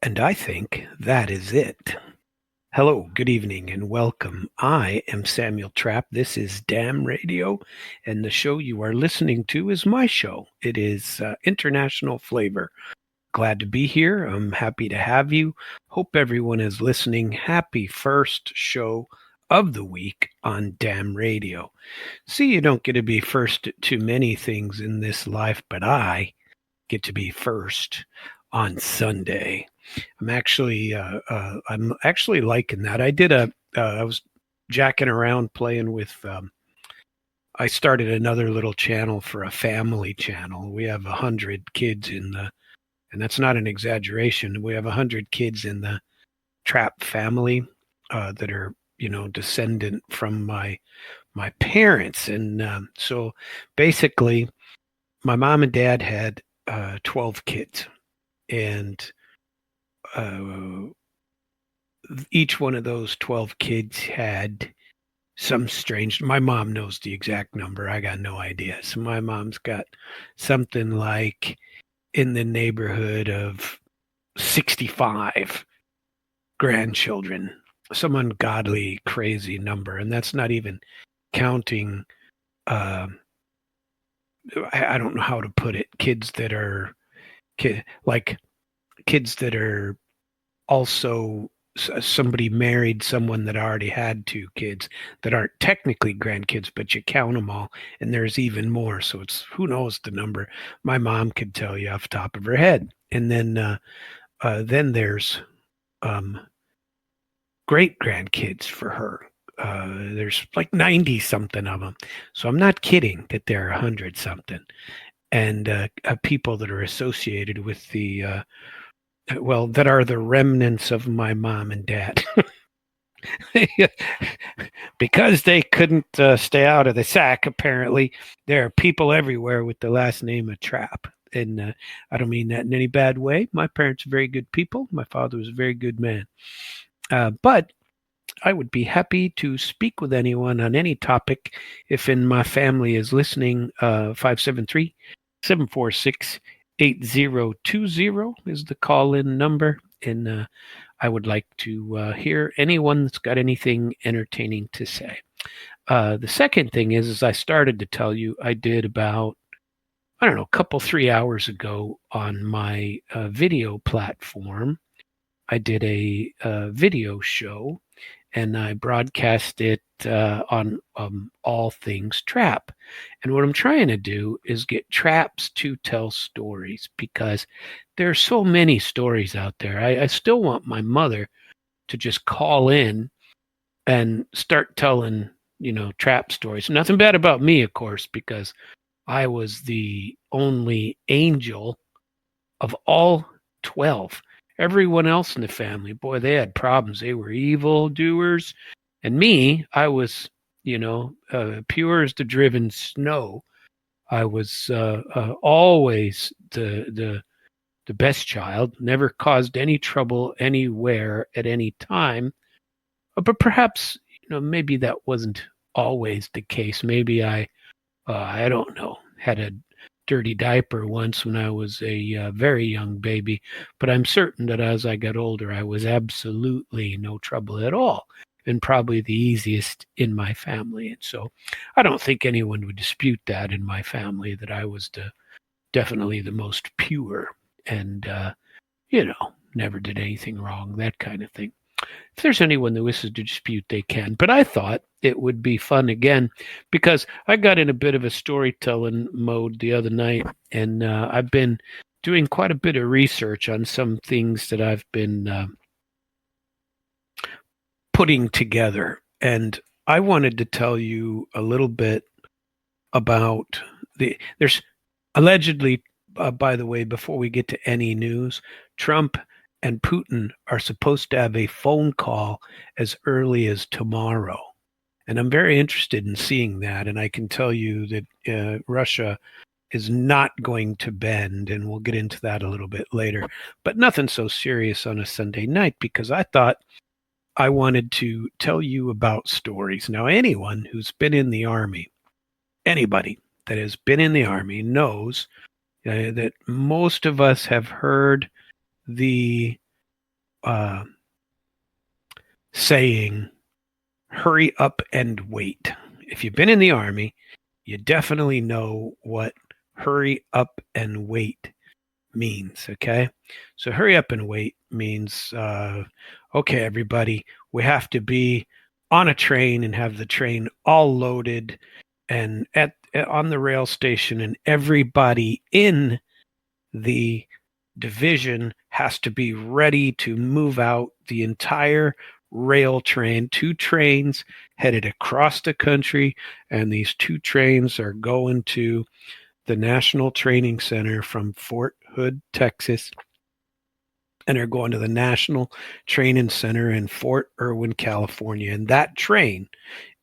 And I think that is it. Hello, good evening, and welcome. I am Samuel Trapp. This is Damn Radio, and the show you are listening to is my show. It is International Flavor. Glad to be here. I'm happy to have you. Hope everyone is listening. Happy first show of the week on Damn Radio. See, you don't get to be first to many things in this life, but I get to be first on Sunday. I'm actually liking that. I was jacking around playing with. I started another little channel for a family channel. We have 100 kids and that's not an exaggeration. We have 100 kids in the Trap family that are, descendant from my parents, and so basically, my mom and dad had 12 kids, and uh, each one of those 12 kids had some strange. My mom knows the exact number. I got no idea. So my mom's got something like in the neighborhood of 65 grandchildren, some ungodly, crazy number. And that's not even counting, uh, I don't know how to put it, like kids that are also somebody married someone that already had two kids that aren't technically grandkids, but you count them all, and there's even more. So it's who knows the number. My mom could tell you off the top of her head, and then there's um, great grandkids for her. There's like 90 something of them. So I'm not kidding that there are 100 something, and people that are associated with that are the remnants of my mom and dad. Because they couldn't stay out of the sack, apparently, there are people everywhere with the last name of Trap. And I don't mean that in any bad way. My parents are very good people. My father was a very good man. But I would be happy to speak with anyone on any topic. If in my family is listening, 573 746 8020 is the call in number. And I would like to hear anyone that's got anything entertaining to say. The second thing is I started to tell you I did about, I don't know, a couple, 3 hours ago on my video platform. I did a video show and I broadcast it on All Things Trap. And what I'm trying to do is get traps to tell stories because there are so many stories out there. I still want my mother to just call in and start telling, trap stories. Nothing bad about me, of course, because I was the only angel of all 12. Everyone else in the family, boy, they had problems. They were evil doers. And me, I was, pure as the driven snow. I was always the best child, never caused any trouble anywhere at any time. But perhaps, maybe that wasn't always the case. Maybe I don't know, had a dirty diaper once when I was a very young baby, but I'm certain that as I got older, I was absolutely no trouble at all, and probably the easiest in my family. And so I don't think anyone would dispute that in my family, that I was definitely the most pure and, never did anything wrong, that kind of thing. If there's anyone that wishes to dispute, they can. But I thought it would be fun again because I got in a bit of a storytelling mode the other night, and I've been doing quite a bit of research on some things that I've been putting together. And I wanted to tell you a little bit about there's allegedly, by the way, before we get to any news, Trump and Putin are supposed to have a phone call as early as tomorrow. And I'm very interested in seeing that. And I can tell you that Russia is not going to bend. And we'll get into that a little bit later. But nothing so serious on a Sunday night because I thought I wanted to tell you about stories. Now, anyone who's been in the Army, anybody that has been in the Army knows that most of us have heard the uh, saying, hurry up and wait. If you've been in the Army, you definitely know what hurry up and wait means. Okay. So hurry up and wait means, okay, everybody, we have to be on a train and have the train all loaded and on the rail station, and everybody in the division has to be ready to move out. The entire rail train, 2 trains headed across the country, and these 2 trains are going to the National Training Center from Fort Hood, Texas, and are going to the National Training Center in Fort Irwin, California. And that train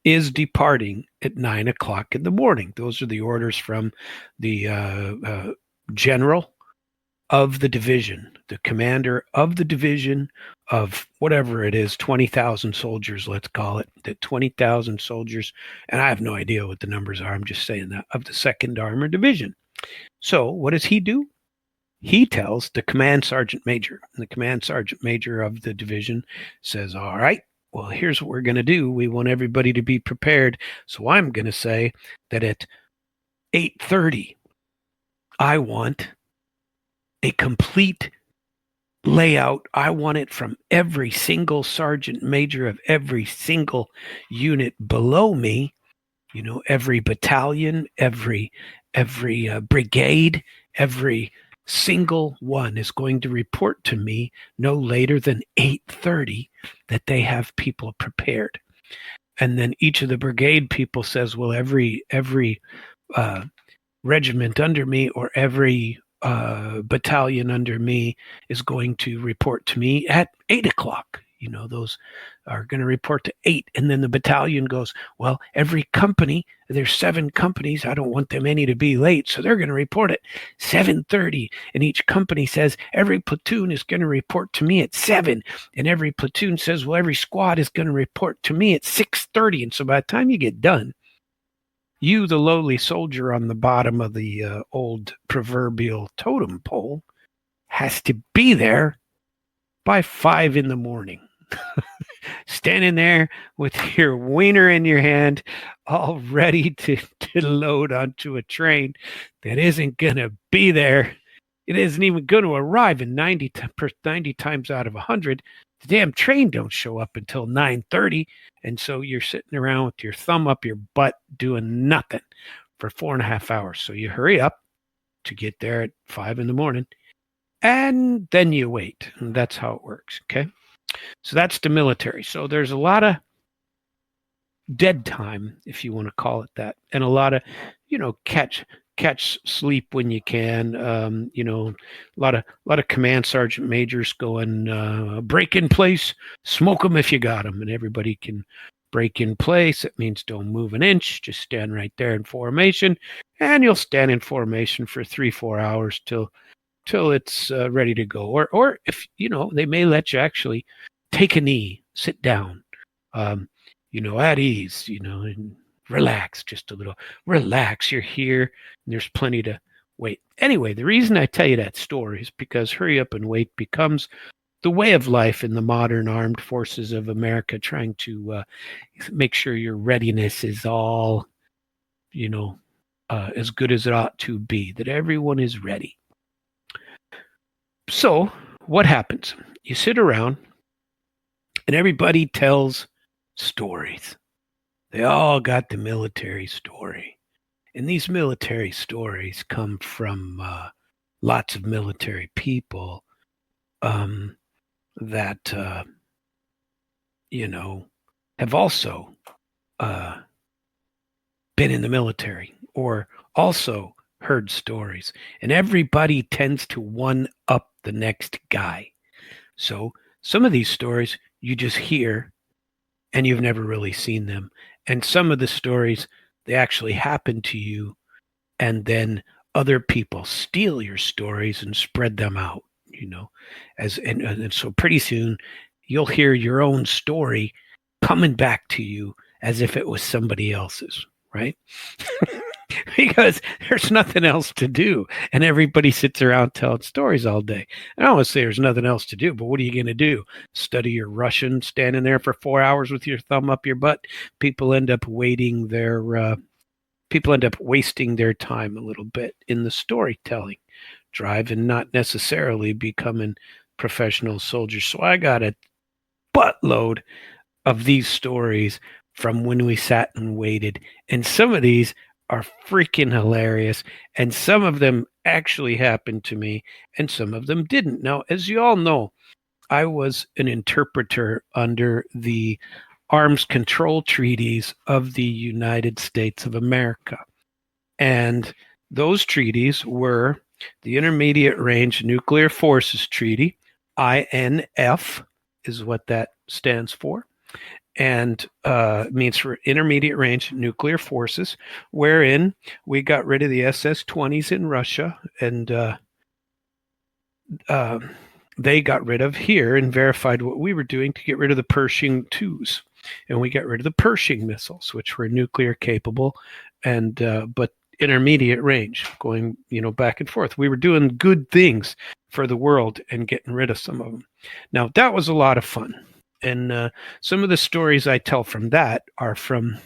is departing at 9 o'clock in the morning. Those are the orders from the general of the division, the commander of the division of whatever it is, 20,000 soldiers, let's call it, the 20,000 soldiers. And I have no idea what the numbers are. I'm just saying that, of the 2nd Armored Division. So what does he do? He tells the command sergeant major, and the command sergeant major of the division says, all right, well, here's what we're going to do. We want everybody to be prepared. So I'm going to say that at 8:30, I want a complete layout. I want it from every single sergeant major of every single unit below me, every battalion, every brigade, every single one is going to report to me no later than 8:30 that they have people prepared. And then each of the brigade people says, well, every regiment under me or every battalion under me is going to report to me at 8 o'clock. Those are going to report to 8. And then the battalion goes, well, every company, there's 7 companies. I don't want them any to be late. So they're going to report at 7:30. And each company says every platoon is going to report to me at 7. And every platoon says, well, every squad is going to report to me at 6:30. And so by the time you get done, you, the lowly soldier on the bottom of the old proverbial totem pole, has to be there by 5 in the morning. Standing there with your wiener in your hand, all ready to load onto a train that isn't going to be there. It isn't even going to arrive in 90 times out of 100. The damn train don't show up until 9:30. And so you're sitting around with your thumb up your butt doing nothing for 4.5 hours. So you hurry up to get there at 5 in the morning, and then you wait. And that's how it works. Okay. So that's the military. So there's a lot of dead time, if you want to call it that, and a lot of, catch sleep when you can. A lot of command sergeant majors going, break in place, smoke them if you got them, and everybody can break in place. It means don't move an inch, just stand right there in formation, and you'll stand in formation for 3-4 hours till it's ready to go. Or if they may let you actually take a knee, sit down, at ease, and relax just a little. Relax. You're here, and there's plenty to wait. Anyway, the reason I tell you that story is because hurry up and wait becomes the way of life in the modern armed forces of America, trying to make sure your readiness is all, as good as it ought to be, that everyone is ready. So what happens? You sit around and everybody tells stories. They all got the military story. And these military stories come from lots of military people that, have also been in the military or also heard stories. And everybody tends to one up the next guy. So some of these stories you just hear and you've never really seen them. And some of the stories, they actually happen to you, and then other people steal your stories and spread them out, and so pretty soon you'll hear your own story coming back to you as if it was somebody else's, right? because there's nothing else to do. And everybody sits around telling stories all day. I don't want to say there's nothing else to do, but what are you going to do? Study your Russian, standing there for 4 hours with your thumb up your butt? People end up people end up wasting their time a little bit in the storytelling drive and not necessarily becoming professional soldiers. So I got a buttload of these stories from when we sat and waited. And some of these are freaking hilarious. And some of them actually happened to me, and some of them didn't. Now, as you all know, I was an interpreter under the arms control treaties of the United States of America. And those treaties were the Intermediate Range Nuclear Forces Treaty, INF is what that stands for, and means for Intermediate Range Nuclear Forces, wherein we got rid of the SS-20s in Russia, and they got rid of here and verified what we were doing to get rid of the Pershing IIs. And we got rid of the Pershing missiles, which were nuclear capable, and but intermediate range, going back and forth. We were doing good things for the world and getting rid of some of them. Now that was a lot of fun, and some of the stories I tell from that are from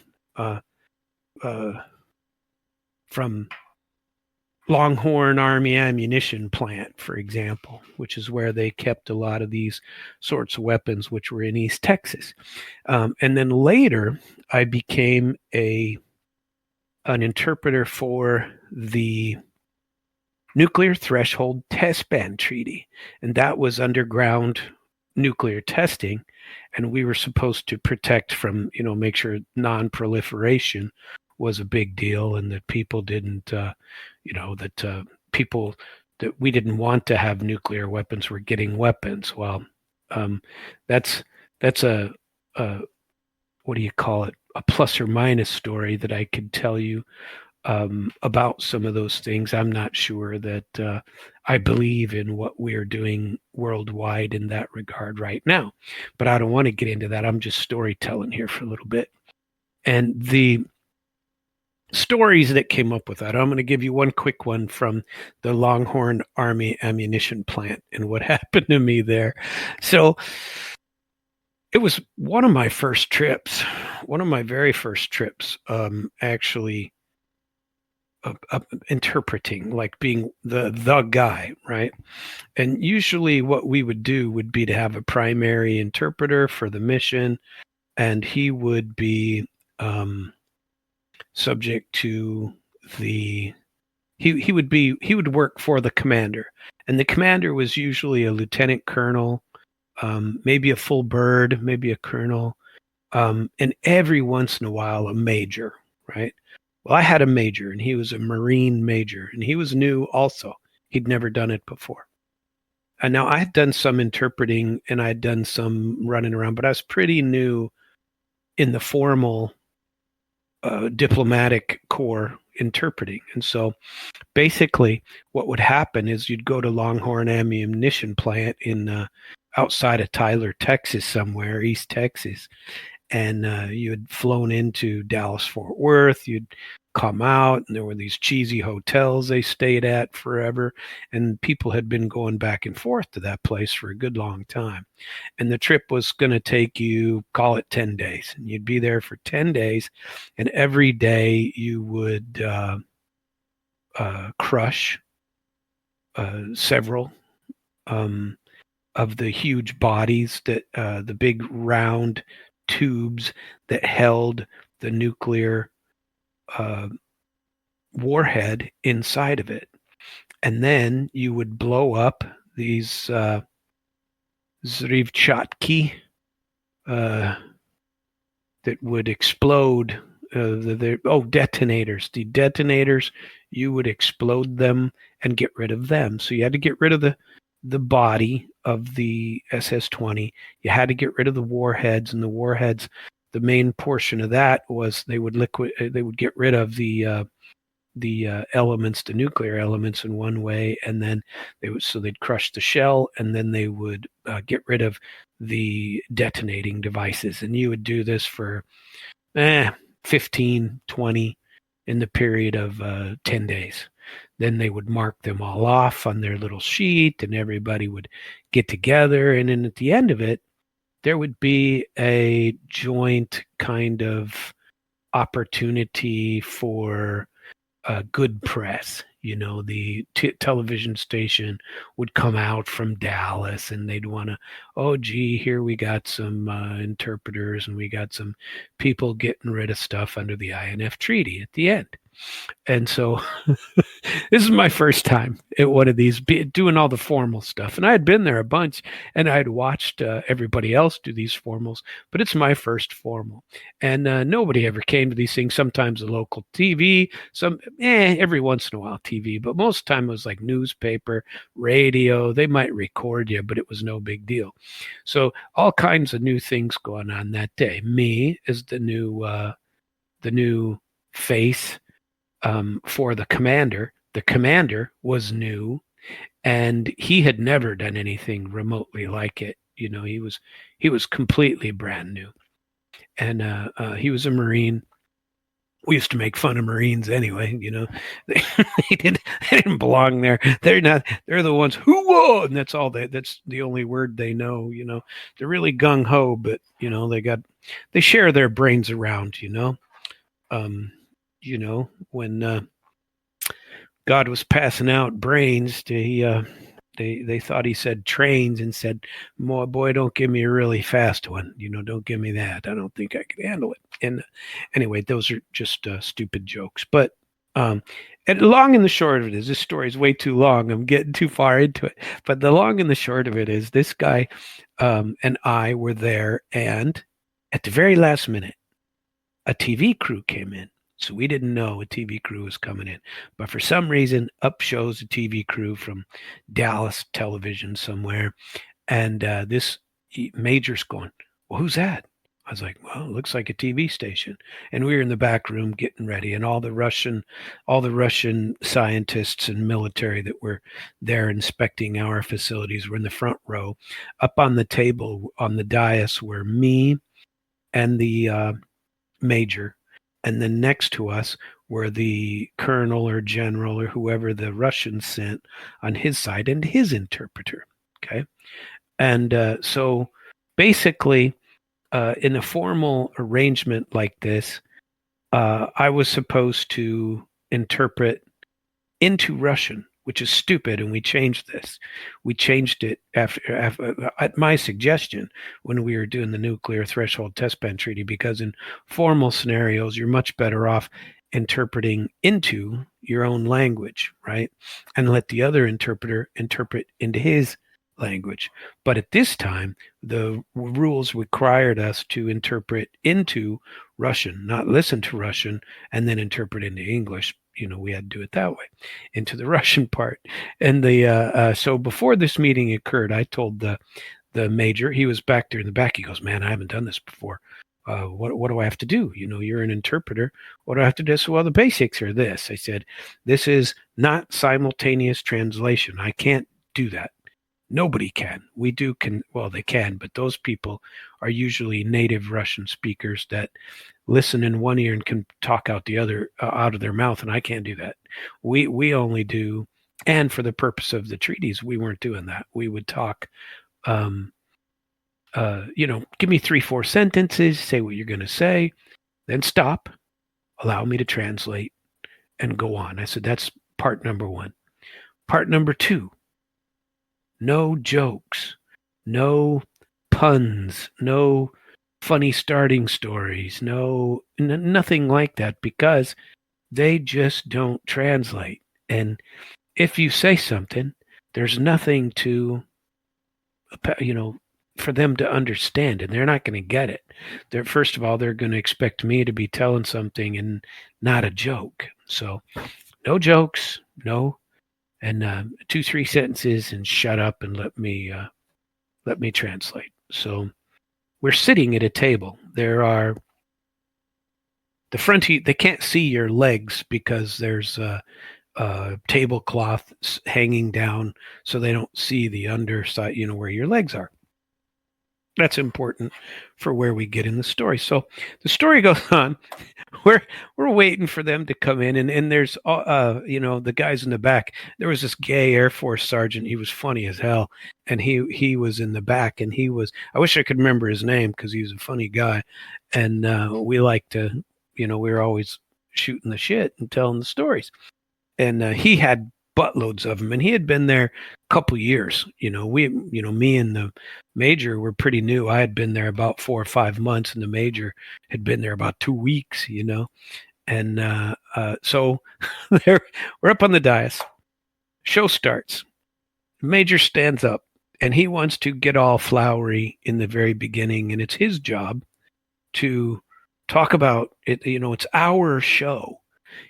Longhorn Army Ammunition Plant, for example, which is where they kept a lot of these sorts of weapons, which were in East Texas. And then later, I became an interpreter for the Nuclear Threshold Test Ban Treaty, and that was underground nuclear testing, and we were supposed to protect from, make sure non-proliferation was a big deal, and that people didn't, people that we didn't want to have nuclear weapons were getting weapons. Well, that's a what do you call it? A plus or minus story that I could tell you about some of those things. I'm not sure that I believe in what we're doing worldwide in that regard right now, but I don't want to get into that. I'm just storytelling here for a little bit. And the stories that came up with that, I'm going to give you one quick one from the Longhorn Army Ammunition Plant and what happened to me there. So it was one of my first trips, one of my very first trips, actually interpreting, like being the guy, right? And usually what we would do would be to have a primary interpreter for the mission, and he would be subject to he would work for the commander, and the commander was usually a lieutenant colonel, maybe a full bird, maybe a colonel, and every once in a while a major, right? Well, I had a major, and he was a Marine major, and he was new also. He'd never done it before. And now I had done some interpreting, and I'd done some running around, but I was pretty new in the formal diplomatic corps interpreting. And so basically what would happen is you'd go to Longhorn Ammunition Plant in outside of Tyler, Texas, somewhere, East Texas, and you had flown into Dallas Fort Worth. You'd come out, and there were these cheesy hotels they stayed at forever, and people had been going back and forth to that place for a good long time. And the trip was going to take you, call it 10 days, and you'd be there for 10 days, and every day you would crush several of the huge bodies, that the big round tubes that held the nuclear warhead inside of it. And then you would blow up these Zrivchatki that would explode. Detonators. The detonators, you would explode them and get rid of them. So you had to get rid of the body of the SS-20. You had to get rid of the warheads, and the warheads, the main portion of that was they would get rid of the elements, the nuclear elements, in one way, and then they'd crush the shell, and then they would get rid of the detonating devices. And you would do this for 15, 20, in the period of 10 days. Then they would mark them all off on their little sheet, and everybody would get together. And then at the end of it, there would be a joint kind of opportunity for good press. The television station would come out from Dallas and they'd want to, oh, gee, here we got some interpreters and we got some people getting rid of stuff under the INF Treaty at the end. And so this is my first time at one of these, doing all the formal stuff. And I had been there a bunch and I had watched everybody else do these formals, but it's my first formal. And nobody ever came to these things. Sometimes a local TV, every once in a while TV, but most of the time it was like newspaper, radio. They might record you, but it was no big deal. So all kinds of new things going on that day. Me as the new face for the commander. The commander was new, and he had never done anything remotely like it. He was completely brand new, and he was a Marine. We used to make fun of Marines anyway. They didn't belong there. They're not. They're the ones who whoa, and that's all. That's the only word they know. They're really gung ho, but they share their brains around. When God was passing out brains, they thought he said trains and said, boy, don't give me a really fast one. Don't give me that. I don't think I could handle it. And anyway, those are just stupid jokes. But and long and the short of it is, this story is way too long. I'm getting too far into it. But the long and the short of it is, this guy and I were there, and at the very last minute, a TV crew came in. So we didn't know a TV crew was coming in. But for some reason, up shows a TV crew from Dallas television somewhere. And this major's going, well, who's that? I was like, well, it looks like a TV station. And we were in the back room getting ready. And all the Russian scientists and military that were there inspecting our facilities were in the front row. Up on the table, on the dais, were me and the major. And then next to us were the colonel or general or whoever the Russians sent on his side and his interpreter. Okay. And so basically, in a formal arrangement like this, I was supposed to interpret into Russian, which is stupid, and we changed this. We changed it after at my suggestion when we were doing the nuclear threshold test ban treaty, because in formal scenarios, you're much better off interpreting into your own language, right? And let the other interpreter interpret into his language. But at this time, the rules required us to interpret into Russian, not listen to Russian and then interpret into English. We had to do it that way, into the Russian part. And so before this meeting occurred, I told the major, he was back there in the back. He goes, man, I haven't done this before. What do I have to do? You're an interpreter. What do I have to do? So, well, the basics are this. I said, this is not simultaneous translation. I can't do that. Nobody can. They can, but those people are usually native Russian speakers that listen in one ear and can talk out the other, out of their mouth, and I can't do that. We only do, and for the purpose of the treaties, we weren't doing that. We would talk, give me 3-4 sentences, say what you're going to say, then stop, allow me to translate, and go on. I said, that's part number one. Part number two, no jokes, no puns, no funny starting stories, nothing like that, because they just don't translate. And if you say something, there's nothing to, for them to understand, and they're not going to get it. First of all, they're going to expect me to be telling something and not a joke. So no jokes, and 2-3 sentences and shut up and let me translate. So we're sitting at a table. There are the front. They can't see your legs because there's a tablecloth hanging down, so they don't see the underside. Where your legs are. That's important for where we get in the story. So the story goes on. We're waiting for them to come in, and there's the guys in the back. There was this gay Air Force sergeant. He was funny as hell, and he was in the back, and he was. I wish I could remember his name because he was a funny guy, and we like to, we were always shooting the shit and telling the stories, and he had buttloads of them, and he had been there a couple years. Me and the major were pretty new. I had been there about 4 or 5 months, and the major had been there about 2 weeks. And so we're up on the dais. Show starts. Major stands up, and he wants to get all flowery in the very beginning, and it's his job to talk about it. It's our show.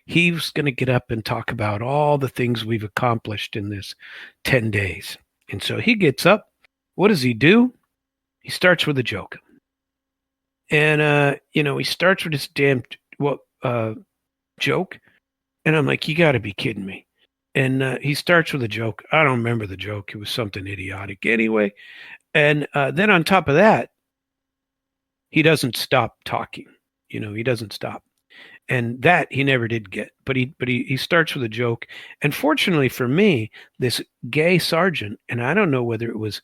He's going to get up and talk about all the things we've accomplished in this 10 days. And so he gets up. What does he do? He starts with a joke. And, he starts with this damn joke. And I'm like, you got to be kidding me. And he starts with a joke. I don't remember the joke. It was something idiotic anyway. And then on top of that, he doesn't stop talking. He doesn't stop. And that he never did get, but he starts with a joke. And fortunately for me, this gay sergeant, and I don't know whether it was,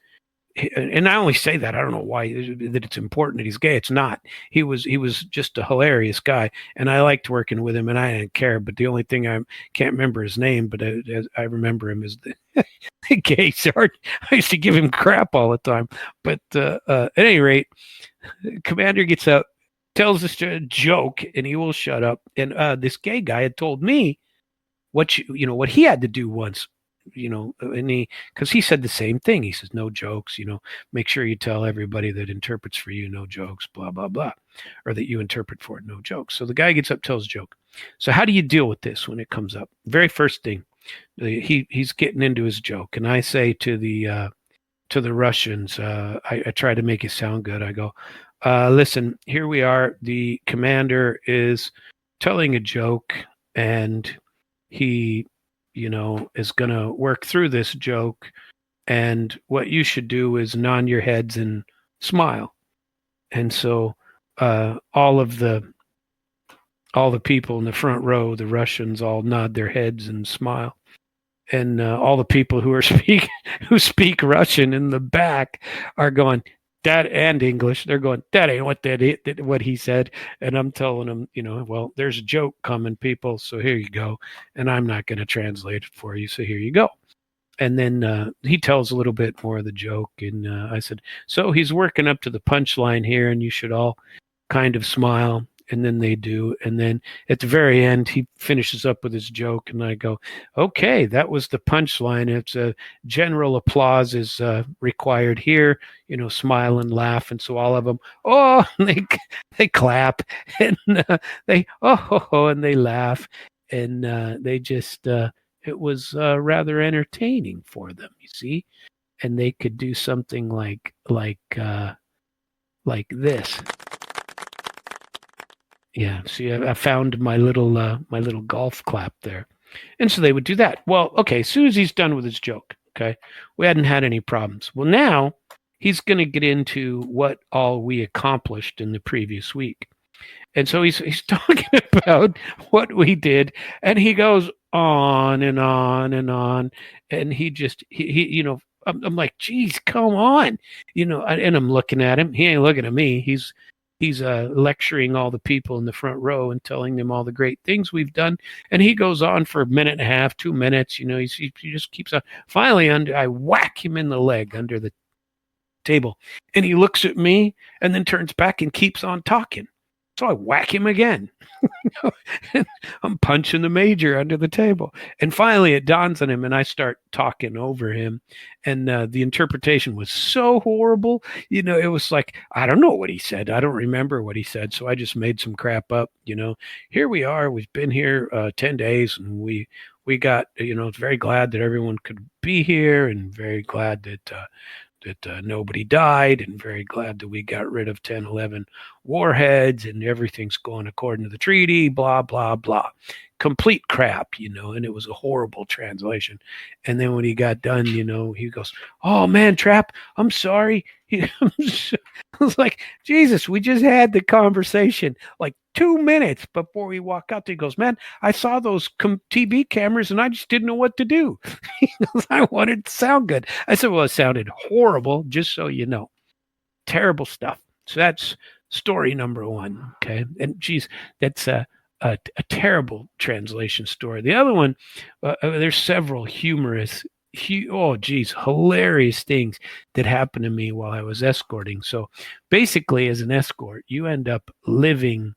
and I only say that, I don't know why that it's important that he's gay. It's not. He was just a hilarious guy, and I liked working with him, and I didn't care. But the only thing I can't remember his name, but I remember him as the gay sergeant. I used to give him crap all the time. But at any rate, Commander gets up, tells us a joke, and he will shut up. And this gay guy had told me what he had to do once, and because he said the same thing. He says, no jokes, make sure you tell everybody that interprets for you, no jokes, blah, blah, blah, or that you interpret for it, no jokes. So the guy gets up, tells a joke. So how do you deal with this when it comes up? Very first thing, he's getting into his joke. And I say to the Russians, I try to make it sound good. I go, listen, here we are. The commander is telling a joke, and he, is going to work through this joke. And what you should do is nod your heads and smile. And so all the people in the front row, the Russians, all nod their heads and smile. And all the people who speak Russian in the back are going, that, and English. They're going, that ain't what he said. And I'm telling them, well, there's a joke coming, people. So here you go. And I'm not going to translate it for you. So here you go. And then he tells a little bit more of the joke. And I said, so he's working up to the punchline here, and you should all kind of smile. And then they do. And then at the very end, he finishes up with his joke. And I go, okay, that was the punchline. It's a general applause is required here, smile and laugh. And so all of them, oh, and they clap, and they, oh, and they laugh. And they just, it was rather entertaining for them, you see. And they could do something like this. Yeah, see, I found my little golf clap there. And so they would do that. Well, okay, as soon as he's done with his joke, okay, we hadn't had any problems. Well, now he's going to get into what all we accomplished in the previous week. And so he's talking about what we did, and he goes on and on and on, and he I'm like, geez, come on, and I'm looking at him. He ain't looking at me. He's lecturing all the people in the front row and telling them all the great things we've done. And he goes on for a minute and a half, 2 minutes. He just keeps on. Finally, I whack him in the leg under the table. And he looks at me and then turns back and keeps on talking. So I whack him again. I'm punching the major under the table. And finally it dawns on him, and I start talking over him. And the interpretation was so horrible. It was like, I don't know what he said. I don't remember what he said. So I just made some crap up. Here we are. We've been here 10 days, and we got, very glad that everyone could be here, and very glad that nobody died, and very glad that we got rid of 10, 11 warheads, and everything's going according to the treaty, blah, blah, blah. complete crap, and it was a horrible translation. And then when he got done, he goes, "Oh man, Trap, I'm sorry." I was like, Jesus, we just had the conversation like 2 minutes before we walk out. He goes, "Man, I saw those TV cameras and I just didn't know what to do." He goes, "I wanted it to sound good." I said, "Well, it sounded horrible, just so you know. Terrible stuff." So that's story number one. Okay. And geez, that's a terrible translation story. The other one, there's several humorous, oh geez, hilarious things that happened to me while I was escorting. So basically, as an escort, you end up living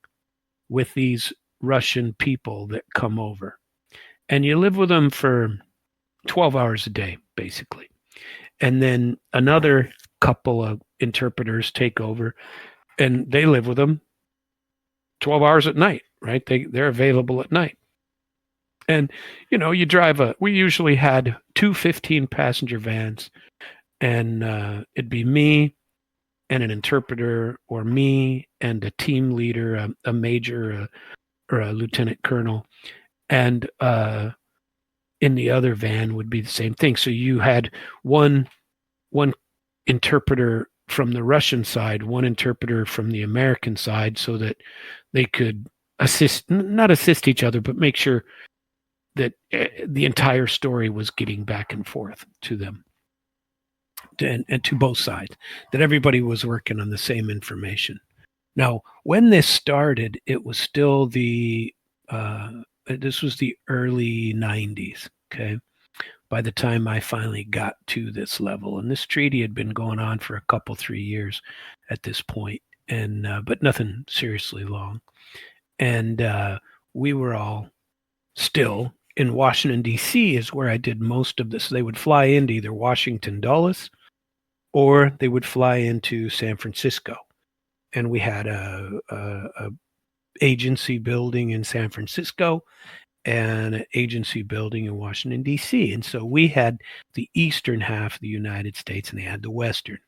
with these Russian people that come over, and you live with them for 12 hours a day, basically. And then another couple of interpreters take over, and they live with them 12 hours at night, right? They're available at night. And, you drive we usually had two 15-passenger vans, and it'd be me and an interpreter, or me and a team leader, a major, or a lieutenant colonel. And in the other van would be the same thing. So you had one interpreter from the Russian side, one interpreter from the American side, so that they could not assist each other, but make sure that the entire story was getting back and forth to them, and to both sides, that everybody was working on the same information. Now, when this started, it was still this was the early 90s, okay? By the time I finally got to this level. And this treaty had been going on for a couple, 3 years at this point, and but nothing seriously long. And we were all still in Washington, D.C. is where I did most of this. They would fly into either Washington Dulles, or they would fly into San Francisco. And we had a agency building in San Francisco and an agency building in Washington, D.C. And so we had the eastern half of the United States, and they had the western.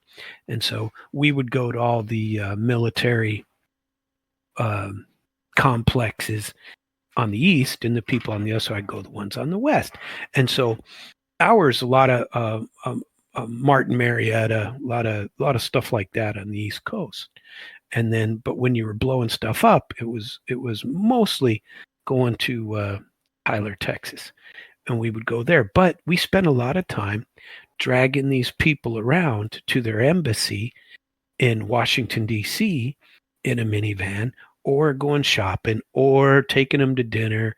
And so we would go to all the military complexes on the east, and the people on the other side go the ones on the west. And so ours, a lot of Martin Marietta, a lot of stuff like that on the East Coast. And then, but when you were blowing stuff up, it was mostly going to Tyler, Texas, and we would go there. But we spent a lot of time dragging these people around to their embassy in Washington, D.C. in a minivan, or going shopping, or taking them to dinner.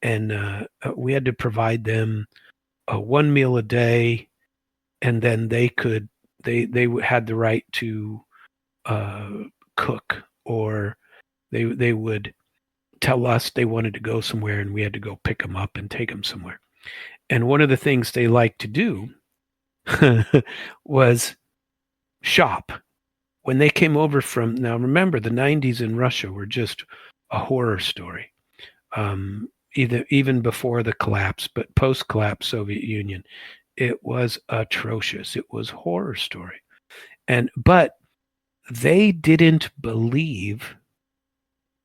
And we had to provide them one meal a day, and then they had the right to cook, or they would tell us they wanted to go somewhere, and we had to go pick them up and take them somewhere. And one of the things they liked to do was shop. When they came over now remember, the 90s in Russia were just a horror story. Even before the collapse, but post-collapse Soviet Union, it was atrocious. It was a horror story. But they didn't believe,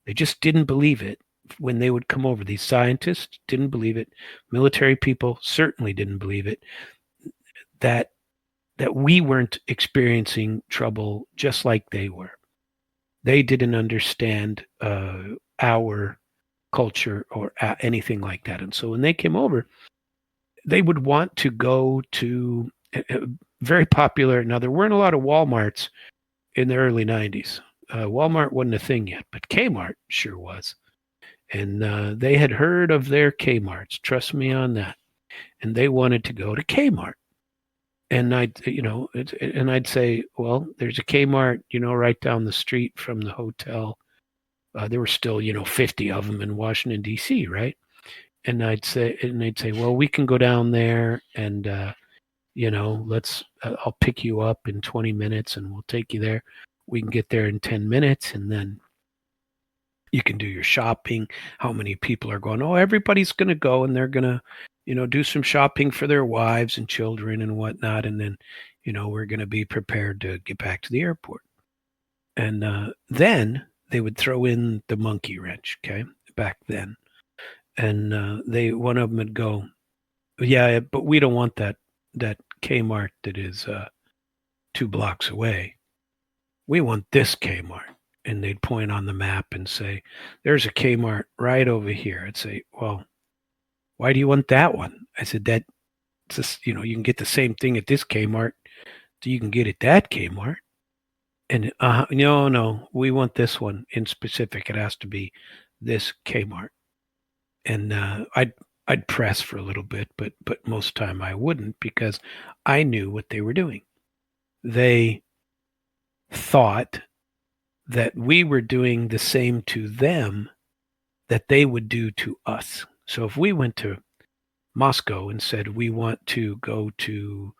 they just didn't believe it when they would come over. These scientists didn't believe it. Military people certainly didn't believe it, that we weren't experiencing trouble just like they were. They didn't understand our culture or anything like that. And so when they came over, they would want to go to very popular. Now, there weren't a lot of Walmarts in the early 90s. Walmart wasn't a thing yet, but Kmart sure was. And they had heard of their Kmarts. Trust me on that. And they wanted to go to Kmart. And I'd say, well, there's a Kmart, right down the street from the hotel. There were still, 50 of them in Washington, D.C., right? And they'd say, well, we can go down there and, I'll pick you up in 20 minutes and we'll take you there. We can get there in 10 minutes, and then you can do your shopping. How many people are going? Oh, everybody's going to go, and they're going to, do some shopping for their wives and children and whatnot. And then, we're going to be prepared to get back to the airport. And then they would throw in the monkey wrench, okay, back then. and one of them would go, yeah, but we don't want that Kmart that is 2 blocks away. We want this Kmart. And they'd point on the map and say, there's a Kmart right over here. I'd say, well, why do you want that one? I said, that's just, you can get the same thing at this Kmart that you can get at that Kmart. And no, we want this one in specific. It has to be this Kmart. And I'd press for a little bit, but most time I wouldn't, because I knew what they were doing. They thought that we were doing the same to them that they would do to us. So if we went to Moscow and said we want to go to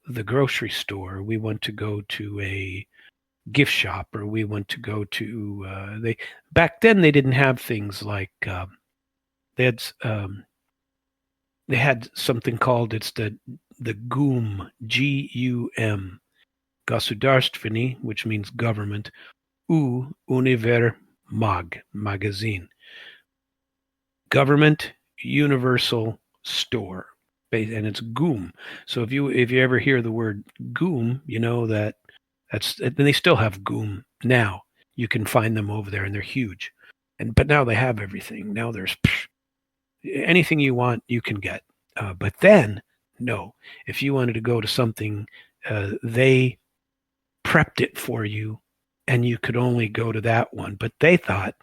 the grocery store, we want to go to a gift shop, or we want to go to they back then they didn't have things like they had something called, it's the GUM, GUM, Государственный, which means government, Univermag, magazine, government universal store, and it's GUM. So if you ever hear the word GUM, you know that's, and they still have GUM now. You can find them over there, and they're huge. But now they have everything. Now there's anything you want, you can get. But then, no. If you wanted to go to something, they prepped it for you, and you could only go to that one. But they thought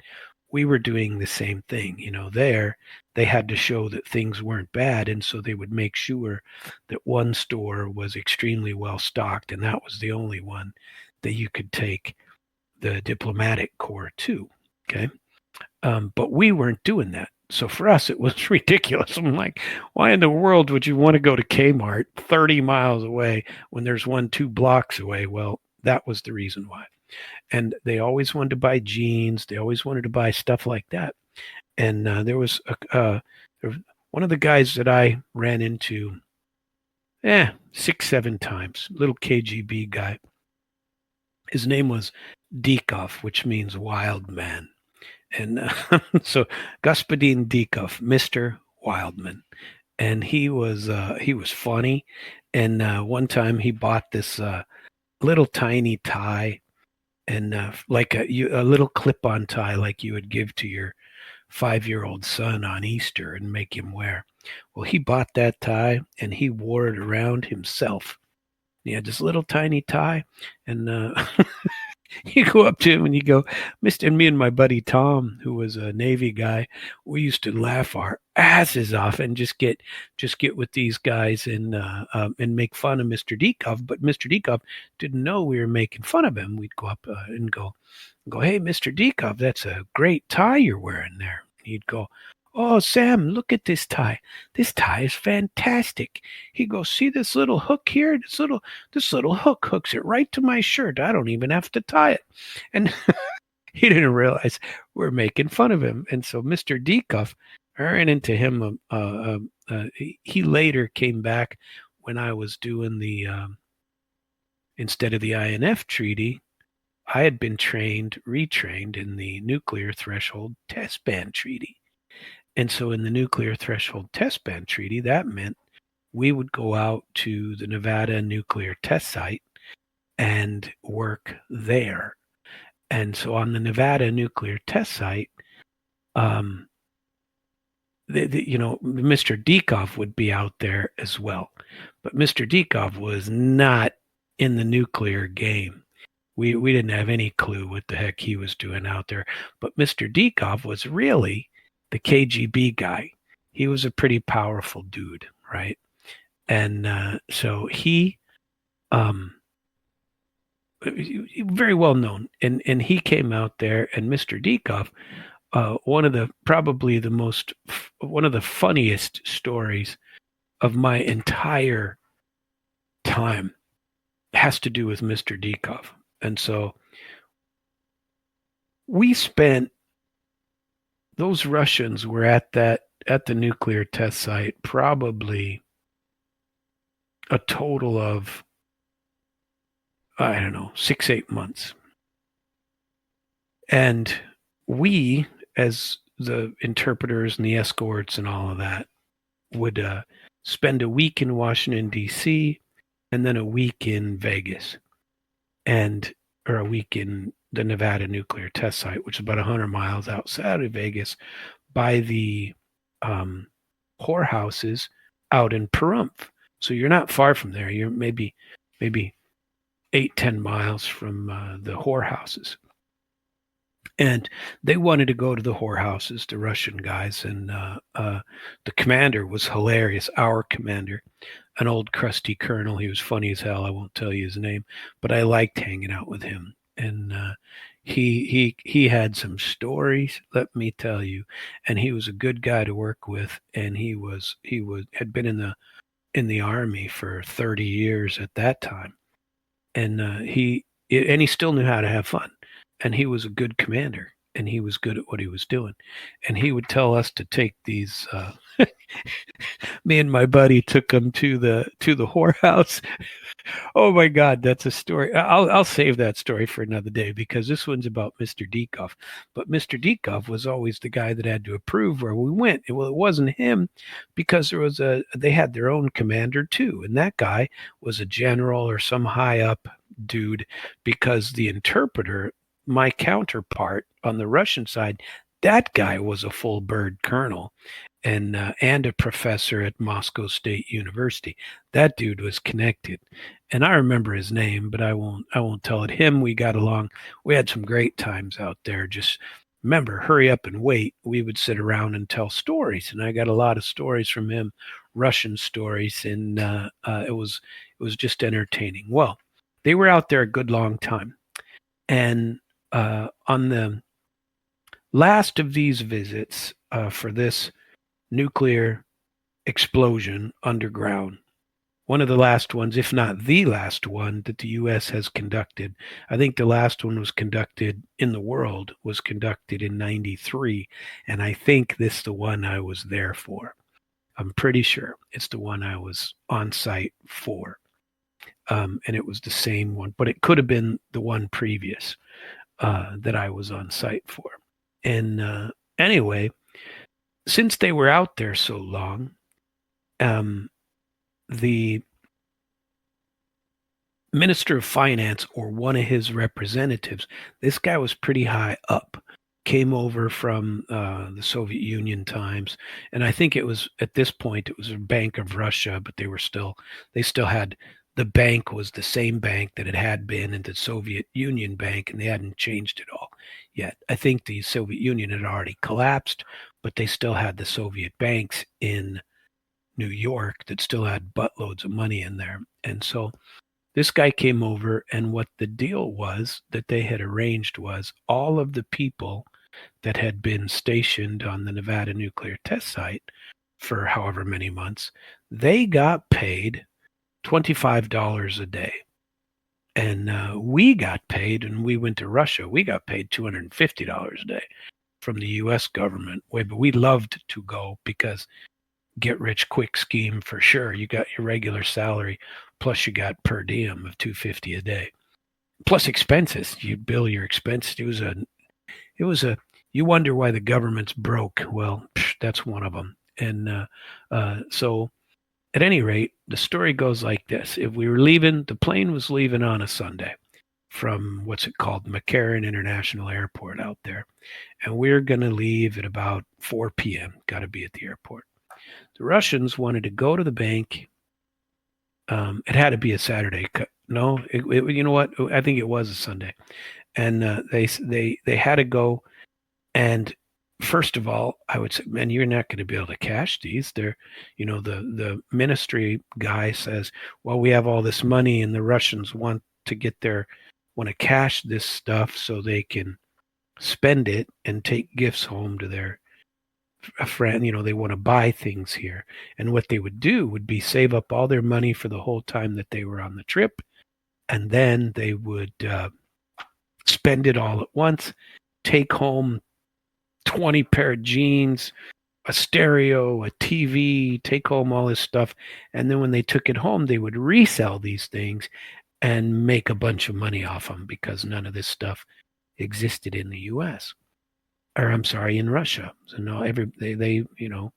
we were doing the same thing. There they had to show that things weren't bad, and so they would make sure that one store was extremely well stocked, and that was the only one that you could take the diplomatic corps to. Okay. But we weren't doing that. So for us, it was ridiculous. I'm like, why in the world would you want to go to Kmart 30 miles away when there's one 2 blocks away? Well, that was the reason why. And they always wanted to buy jeans. They always wanted to buy stuff like that. And there was one of the guys that I ran into 6, 7 times, little KGB guy. His name was Dikov, which means wild man. And so Господин Dikov, Mr. Wildman. And he was funny. And one time he bought this little tiny tie, and like a little clip-on tie, like you would give to your 5-year-old son on Easter and make him wear. Well, he bought that tie and he wore it around himself. He had this little tiny tie, and you go up to him and you go, Mr. And me and my buddy Tom, who was a Navy guy, we used to laugh our asses off and just get with these guys and make fun of Mr. Dikov. But Mr. Dikov didn't know we were making fun of him. We'd go up and go, hey, Mr. Dikov, that's a great tie you're wearing there. He'd go, oh, Sam, look at this tie. This tie is fantastic. He goes, see this little hook here? This little hook hooks it right to my shirt. I don't even have to tie it. And he didn't realize we're making fun of him. And so Mr. Dikov, I ran into him. He later came back when I was doing the, instead of the INF treaty, I had been retrained in the Nuclear Threshold Test Ban Treaty. And so in the Nuclear Threshold Test Ban Treaty, that meant we would go out to the Nevada nuclear test site and work there. And so on the Nevada nuclear test site, Mr. Dikov would be out there as well. But Mr. Dikov was not in the nuclear game. We didn't have any clue what the heck he was doing out there. But Mr. Dikov was really the KGB guy. He was a pretty powerful dude, right? And so he very well known, and he came out there, and Mr. Dikov, one of the funniest stories of my entire time has to do with Mr. Dikov. And so we spent, those Russians were at the nuclear test site probably a total of, I don't know, 6, 8 months. And we, as the interpreters and the escorts and all of that would spend a week in Washington, D.C., and then a week in Vegas, or a week in the Nevada nuclear test site, which is about 100 miles outside of Vegas, by the whorehouses out in Pahrump. So you're not far from there. You're maybe 8-10 miles from the whorehouses. And they wanted to go to the whorehouses, the Russian guys, and the commander was hilarious. Our commander, an old crusty colonel. He was funny as hell. I won't tell you his name, but I liked hanging out with him. And he had some stories, let me tell you. And he was a good guy to work with. And he had been in the army for 30 years at that time. And he still knew how to have fun. And he was a good commander, and he was good at what he was doing. And he would tell us to take these. Me and my buddy took him to the whorehouse. Oh my God, that's a story. I'll save that story for another day, because this one's about Mr. Dikov. But Mr. Dikov was always the guy that had to approve where we went. Well, it wasn't him, because they had their own commander too, and that guy was a general or some high up dude, because the interpreter, my counterpart on the Russian side, that guy was a full bird colonel and a professor at Moscow State University. That dude was connected, and I remember his name, but I won't tell it. Him, we got along. We had some great times out there. Just remember, hurry up and wait. We would sit around and tell stories, and I got a lot of stories from him, Russian stories, and it was just entertaining. Well, they were out there a good long time, and on the last of these visits for this nuclear explosion underground, one of the last ones, if not the last one, that the U.S. has conducted. I think the last one was conducted in the world, was conducted in 93, and I think this is the one I was there for. I'm pretty sure it's the one I was on site for. And it was the same one, but it could have been the one previous that I was on site for. And anyway, since they were out there so long, the Minister of Finance, or one of his representatives, this guy was pretty high up, came over from the Soviet Union times, and I think it was, at this point, it was a Bank of Russia, but they still had, the bank was the same bank that it had been in the Soviet Union bank, and they hadn't changed it all yet. I think the Soviet Union had already collapsed, but they still had the Soviet banks in New York that still had buttloads of money in there. And so this guy came over, and what the deal was that they had arranged was all of the people that had been stationed on the Nevada nuclear test site for however many months, they got paid $25 a day. And we got paid, and we went to Russia, we got paid $250 a day from the U.S. government. But we loved to go, because get rich quick scheme for sure. You got your regular salary, plus you got per diem of $250 a day, plus expenses. You bill your expenses. It was a. You wonder why the government's broke. Well, that's one of them. And so, at any rate, the story goes like this. If we were leaving, the plane was leaving on a Sunday from what's it called, McCarran International Airport out there. And we're going to leave at about 4 p.m. Got to be at the airport. The Russians wanted to go to the bank. It had to be a Saturday. No, you know what? I think it was a Sunday. And they had to go. And first of all, I would say, man, you're not going to be able to cash these. They're, the ministry guy says, well, we have all this money, and the Russians want to cash this stuff so they can spend it and take gifts home to their friend. They want to buy things here. And what they would do would be save up all their money for the whole time that they were on the trip. And then they would spend it all at once, take home 20 pair of jeans, a stereo, a TV, take home all this stuff. And then when they took it home, they would resell these things and make a bunch of money off them, because none of this stuff existed in the U.S. or I'm sorry, in Russia. So no, they you know,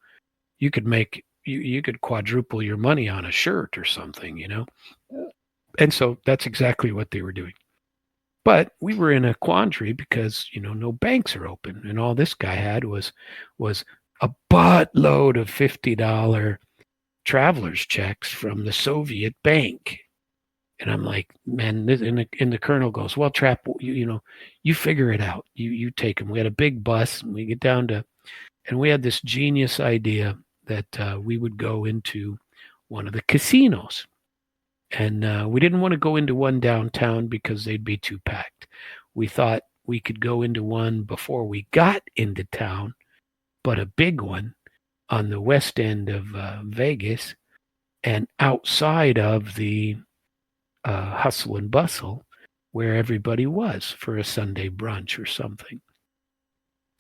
you could make you could quadruple your money on a shirt or something, you know. And so that's exactly what they were doing. But we were in a quandary because, you know, no banks are open, and all this guy had was a buttload of $50 traveler's checks from the Soviet bank. And I'm like, man, and the colonel goes, well, Trap, you know, you figure it out. You take them. We had a big bus, and we get down to, and we had this genius idea that we would go into one of the casinos. And we didn't want to go into one downtown because they'd be too packed. We thought we could go into one before we got into town, but a big one on the west end of Vegas and outside of the hustle and bustle where everybody was for a Sunday brunch or something.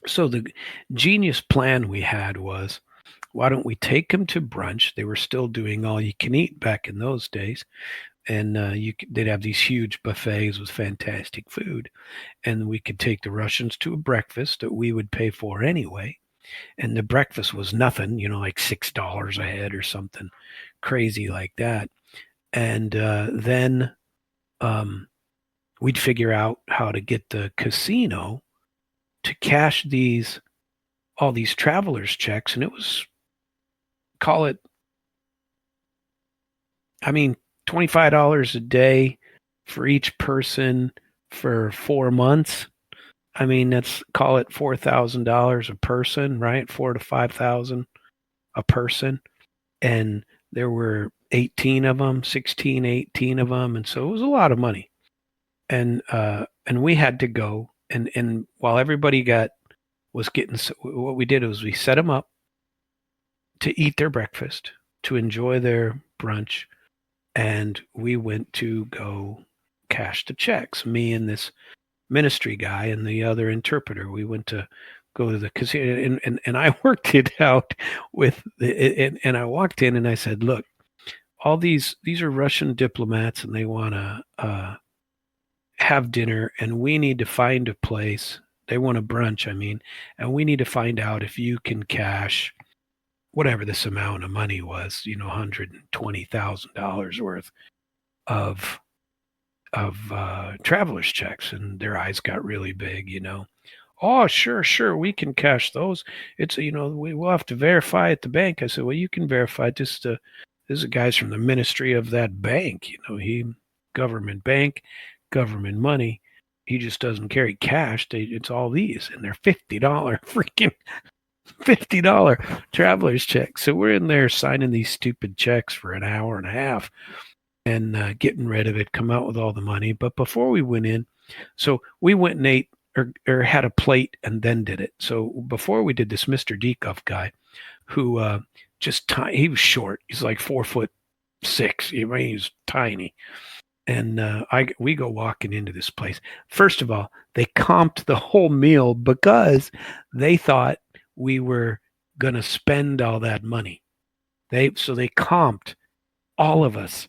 So the genius plan we had was, why don't we take them to brunch? They were still doing all you can eat back in those days, and they'd have these huge buffets with fantastic food, and we could take the Russians to a breakfast that we would pay for anyway, and the breakfast was nothing, you know, like $6 a head or something crazy like that, and then we'd figure out how to get the casino to cash all these travelers checks, and it was, call it, I mean, $25 a day for each person for 4 months. I mean, let's call it $4,000 a person, right? 4 to 5,000 a person, and there were 18 of them, 16, 18 of them, and so it was a lot of money. And we had to go, and while everybody was getting, what we did was we set them up to eat their breakfast, to enjoy their brunch, and we went to go cash the checks. Me and this ministry guy and the other interpreter. We went to go to the casino, and I worked it out with and I walked in and I said, look, all these are Russian diplomats and they want to have dinner, and we need to find a place. They want a brunch, I mean, and we need to find out if you can cash whatever this amount of money was, you know, $120,000 worth of travelers checks, and their eyes got really big, you know. Oh, sure, we can cash those. It's, you know, we'll have to verify at the bank. I said, well, you can verify. This is guys from the ministry of that bank. You know, government bank, government money. He just doesn't carry cash. It's all these, and they're $50 freaking $50 travelers checks. So we're in there signing these stupid checks for an hour and a half and getting rid of it, come out with all the money. But before we went in, so we went and ate or had a plate and then did it. So before we did this, Mr. Dekoff guy, who he was short. He's like 4'6". I mean, he's tiny. And we go walking into this place. First of all, they comped the whole meal because they thought we were going to spend all that money. So they comped all of us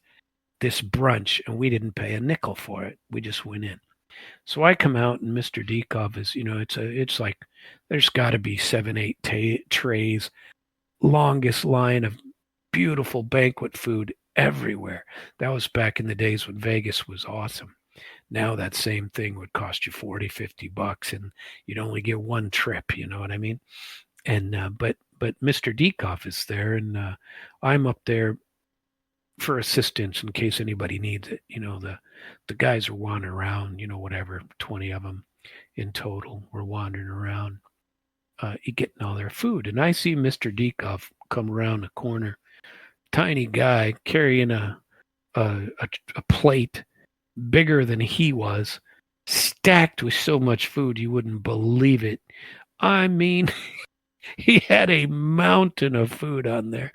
this brunch, and we didn't pay a nickel for it. We just went in. So I come out, and Mr. Dekoff is, you know, it's like there's got to be 7, 8 trays, longest line of beautiful banquet food everywhere. That was back in the days when Vegas was awesome. Now that same thing would cost you $40, $50, and you'd only get one trip. You know what I mean? And but Mr. Dekoff is there, and I'm up there for assistance in case anybody needs it. You know, the guys are wandering around, you know, whatever, 20 of them in total were wandering around, getting all their food. And I see Mr. Dekoff come around the corner, tiny guy carrying a plate bigger than he was, stacked with so much food you wouldn't believe it. I mean, he had a mountain of food on there.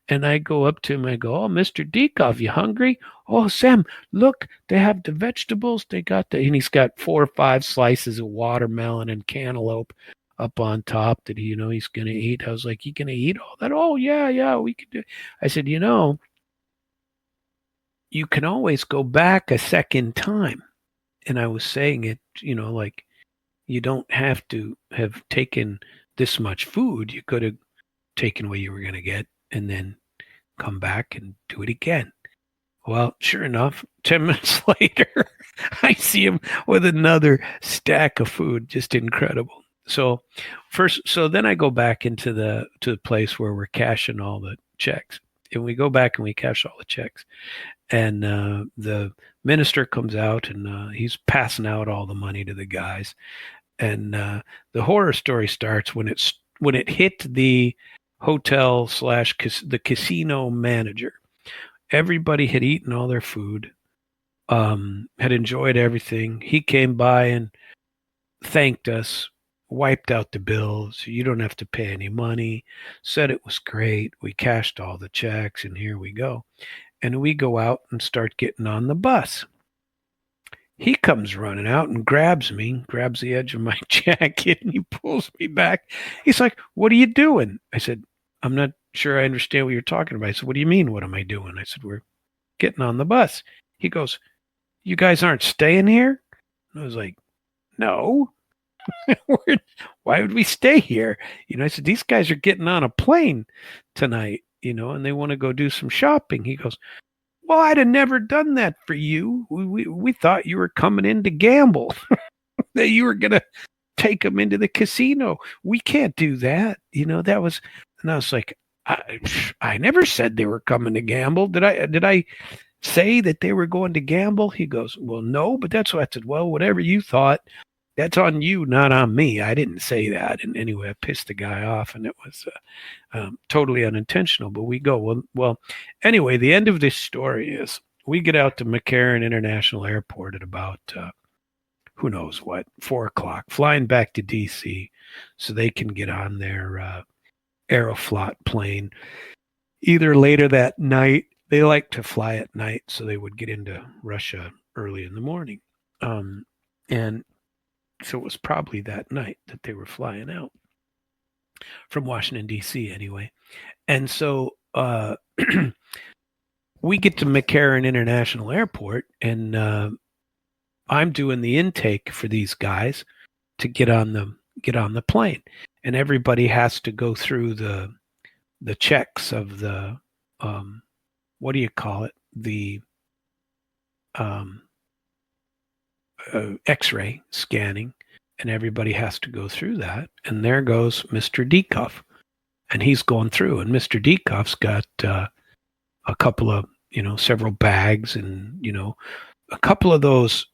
And I go up to him, I go, oh, Mr. Dekoff, you hungry? Oh, Sam, look, they have the vegetables. They got and he's got 4 or 5 slices of watermelon and cantaloupe up on top that, you know, he's going to eat. I was like, you going to eat all that? Oh, yeah, we could do it. I said, you know, you can always go back a second time. And I was saying it, you know, like, you don't have to have taken this much food. You could have taken what you were going to get and then come back and do it again. Well, sure enough, 10 minutes later, I see him with another stack of food. Just incredible. So then I go back into the place where we're cashing all the checks. And we go back and we cash all the checks. And the minister comes out and he's passing out all the money to the guys. And the horror story starts when it hit the hotel slash the casino manager. Everybody had eaten all their food, had enjoyed everything. He came by and thanked us, wiped out the bills. You don't have to pay any money. Said it was great. We cashed all the checks, and here we go. And we go out and start getting on the bus. He comes running out and grabs me, grabs the edge of my jacket, and he pulls me back. He's like, "What are you doing?" I said, "I'm not sure I understand what you're talking about." I said, "What do you mean, what am I doing?" I said, "We're getting on the bus." He goes, "You guys aren't staying here?" And I was like, "No." Why would we stay here? I said, "These guys are getting on a plane tonight, and they want to go do some shopping." He goes, "Well, I'd have never done that for you. We thought you were coming in to gamble, that you were going to take them into the casino. We can't do that." That was, and I was like, I never said they were coming to gamble. Did I say that they were going to gamble? He goes, "Well, no, but that's what I said. Well, whatever you thought, that's on you, not on me. I didn't say that." And anyway, I pissed the guy off, and it was totally unintentional. But we go, well. Anyway, the end of this story is we get out to McCarran International Airport at about who knows what, 4:00, flying back to DC so they can get on their Aeroflot plane either later that night. They like to fly at night, so they would get into Russia early in the morning. And so it was probably that night that they were flying out from Washington, D.C. anyway. And so we get to McCarran International Airport, and I'm doing the intake for these guys to get on the plane. And everybody has to go through the checks of the what do you call it? The X-ray scanning, and everybody has to go through that. And there goes Mr. Dikoff, and he's going through. And Mr. Dikoff's got a couple of several bags, and a couple of those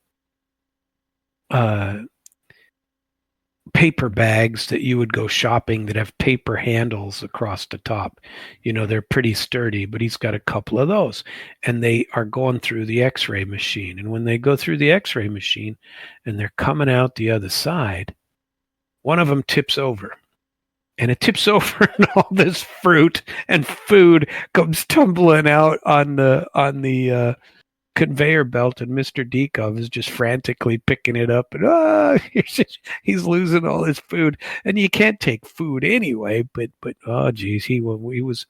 paper bags that you would go shopping that have paper handles across the top. They're pretty sturdy, but he's got a couple of those, and they are going through the X-ray machine. And when they go through the X-ray machine and they're coming out the other side, one of them tips over, and it tips over, and all this fruit and food comes tumbling out on the conveyor belt, and Mr. Dikoff is just frantically picking it up, and he's losing all his food. And you can't take food anyway, but oh geez, he was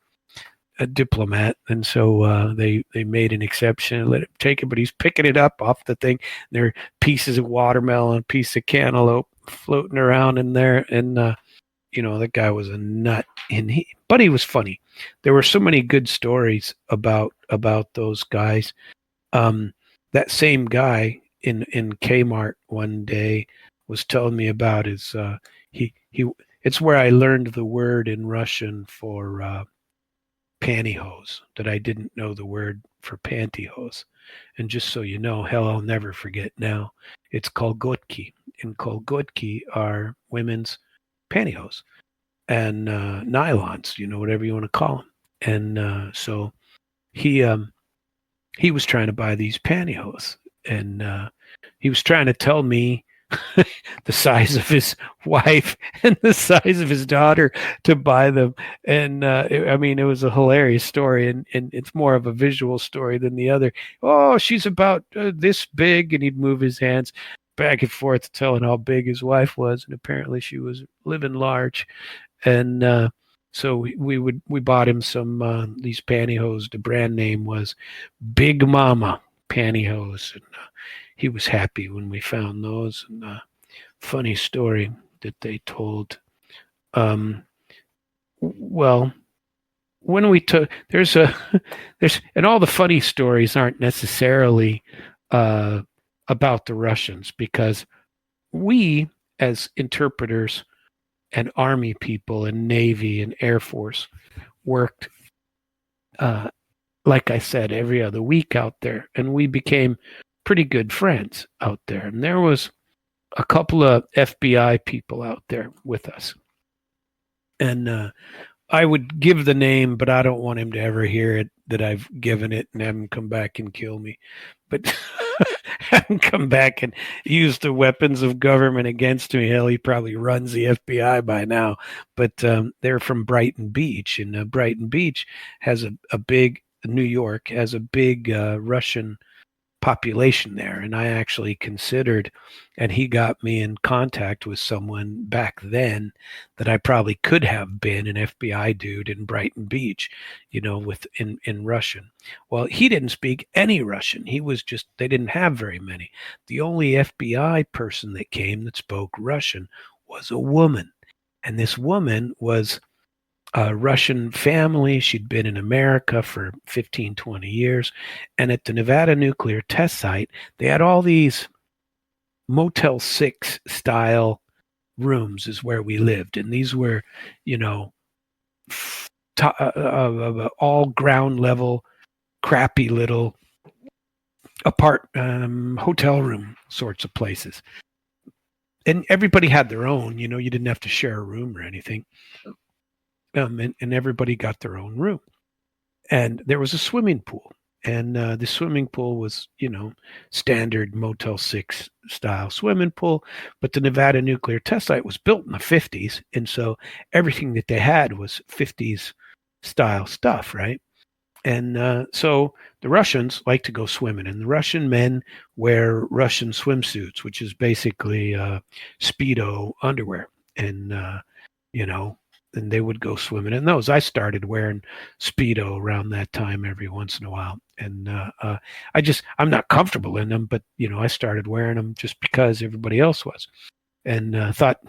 a diplomat, and so they made an exception and let him take it. But he's picking it up off the thing. There are pieces of watermelon, piece of cantaloupe floating around in there, and that guy was a nut, but he was funny. There were so many good stories about those guys. That same guy in Kmart one day was telling me about his it's where I learned the word in Russian for pantyhose, that I didn't know the word for pantyhose. And just so you know, hell, I'll never forget now. It's kolgotki, and kolgotki are women's pantyhose and nylons, whatever you want to call them. And so he was trying to buy these pantyhose, and he was trying to tell me the size of his wife and the size of his daughter to buy them. And it was a hilarious story, and it's more of a visual story than the other. "Oh, she's about this big," and he'd move his hands back and forth telling how big his wife was, and apparently she was living large. And so we bought him some these pantyhose. The brand name was Big Mama pantyhose, and he was happy when we found those. And funny story that they told. Um, well, when we took there's and all the funny stories aren't necessarily uh, about the Russians because we as interpreters and army people and navy and air force worked uh, like I said every other week out there, and we became pretty good friends out there. And there was a couple of FBI people out there with us, and I would give the name, but I don't want him to ever hear it that I've given it and have him come back and kill me. But have him come back and use the weapons of government against me. Hell, he probably runs the FBI by now. But they're from Brighton Beach, and Brighton Beach has a big New York has a big Russian population there. And I actually considered, and he got me in contact with someone back then that I probably could have been an FBI dude in Brighton Beach, with in Russian. Well, he didn't speak any Russian. He was just, they didn't have very many. The only FBI person that came that spoke Russian was a woman. And this woman was a Russian family. She'd been in America for 15, 20 years. And at the Nevada nuclear test site, they had all these Motel 6 style rooms, is where we lived. And these were, all ground level, crappy little hotel room sorts of places. And everybody had their own, you didn't have to share a room or anything. And everybody got their own room. And there was a swimming pool. And the swimming pool was, standard Motel 6 style swimming pool. But the Nevada nuclear test site was built in the 50s. And so everything that they had was 50s style stuff, right? And so the Russians like to go swimming. And the Russian men wear Russian swimsuits, which is basically Speedo underwear. And they would go swimming in those. I started wearing Speedo around that time every once in a while. And I'm not comfortable in them, but, I started wearing them just because everybody else was. And thought,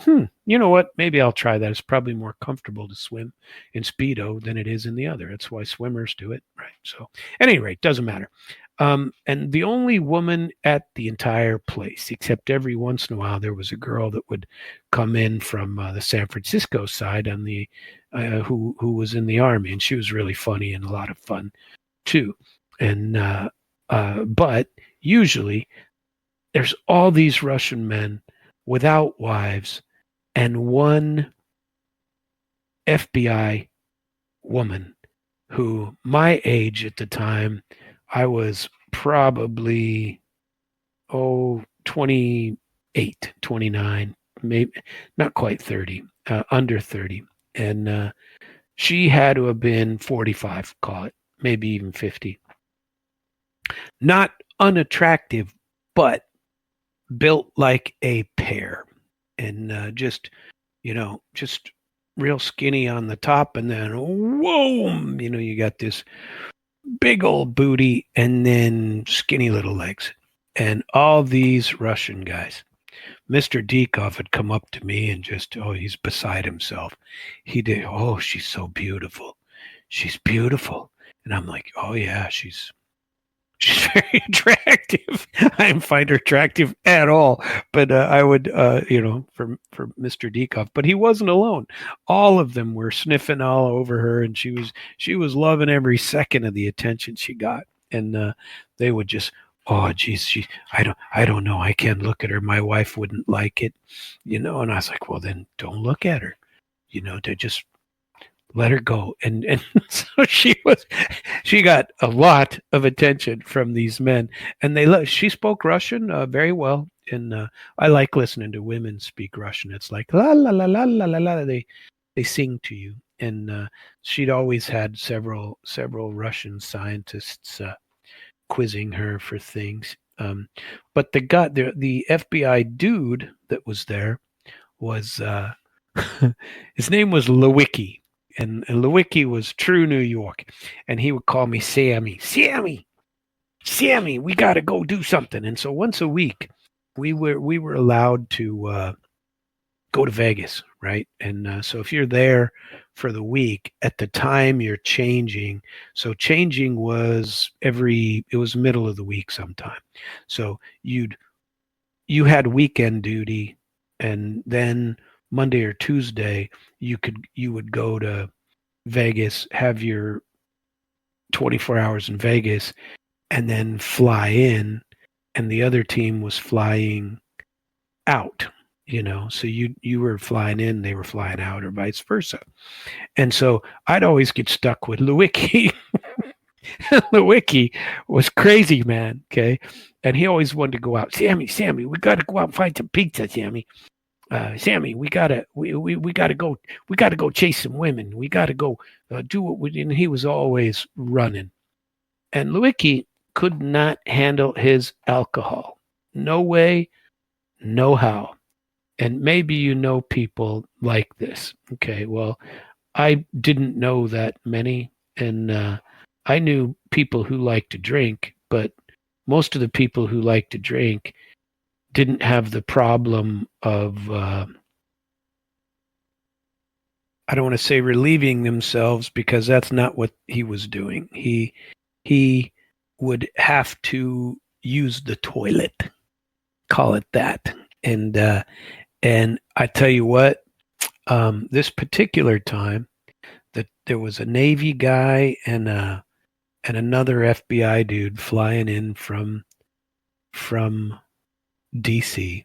you know what? Maybe I'll try that. It's probably more comfortable to swim in Speedo than it is in the other. That's why swimmers do it, right? So, at any rate, doesn't matter. And the only woman at the entire place, except every once in a while, there was a girl that would come in from the San Francisco side on the who was in the army, and she was really funny and a lot of fun too. And but usually there's all these Russian men without wives and one FBI woman who, my age at the time, I was probably 28, 29, maybe not quite 30, under 30. And she had to have been 45, call it, maybe even 50. Not unattractive, but built like a pear. And just real skinny on the top, and then whoa, you got this big old booty and then skinny little legs. And all these Russian guys. Mr. Dikov had come up to me and just, he's beside himself. He did, she's so beautiful. She's beautiful. And I'm like, oh yeah, she's very attractive. I didn't find her attractive at all, but I would, for Mr. Dikov. But he wasn't alone. All of them were sniffing all over her, and she was loving every second of the attention she got. And they would just, oh, geez, I don't know. I can't look at her. My wife wouldn't like it, And I was like, well, then don't look at her. To just let her go. And so she got a lot of attention from these men, and she spoke Russian very well. And I like listening to women speak Russian. It's like la la la la la la la. They sing to you. And she'd always had several Russian scientists quizzing her for things. But the FBI dude that was there was his name was Lewicki. And Lewicki was true New York, and he would call me Sammy, we got to go do something. And so once a week, we were allowed to go to Vegas, right? And so if you're there for the week, at the time you're changing. So changing was it was middle of the week sometime. So you had weekend duty, and then Monday or Tuesday you would go to Vegas, have your 24 hours in Vegas, and then fly in, and the other team was flying out. So you were flying in, they were flying out, or vice versa. And so I'd always get stuck with Lewicki. Lewicki was crazy, man. Okay, and he always wanted to go out. Sammy, we got to go out and find some pizza, Sammy. Sammy, we gotta go chase some women. We gotta go do what we. And he was always running. And Lewicki could not handle his alcohol. No way, no how. And maybe you know people like this. Okay, well, I didn't know that many, and I knew people who like to drink, but most of the people who like to drink didn't have the problem of I don't want to say relieving themselves, because that's not what he was doing. He would have to use the toilet, call it that, and I tell you what, this particular time, that there was a Navy guy and another FBI dude flying in from DC.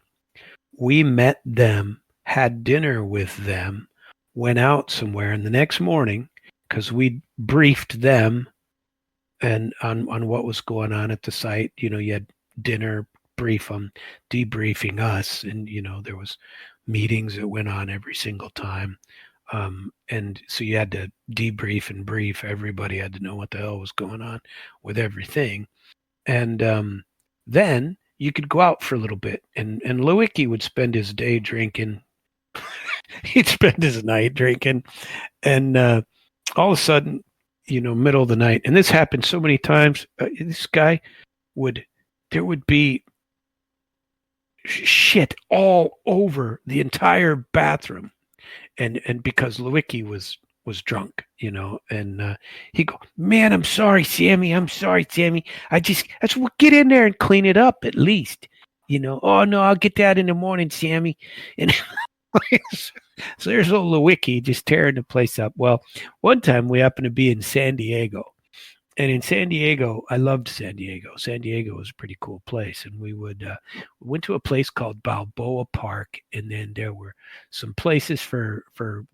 We met them, had dinner with them, went out somewhere, and the next morning, because we briefed them and on what was going on at the site, you had dinner, brief them, debriefing us, and there was meetings that went on every single time. And so you had to debrief and brief. Everybody had to know what the hell was going on with everything. And then you could go out for a little bit. And Lewicki would spend his day drinking. He'd spend his night drinking. And all of a sudden, middle of the night, and this happened so many times, this guy there would be shit all over the entire bathroom. And because Lewicki was drunk, and he go, man, I'm sorry, Sammy. I just get in there and clean it up at least, Oh no, I'll get that in the morning, Sammy. And so there's old Lewicki just tearing the place up. Well, one time we happened to be in San Diego. And in San Diego, I loved San Diego. San Diego was a pretty cool place. And we went to a place called Balboa Park. And then there were some places for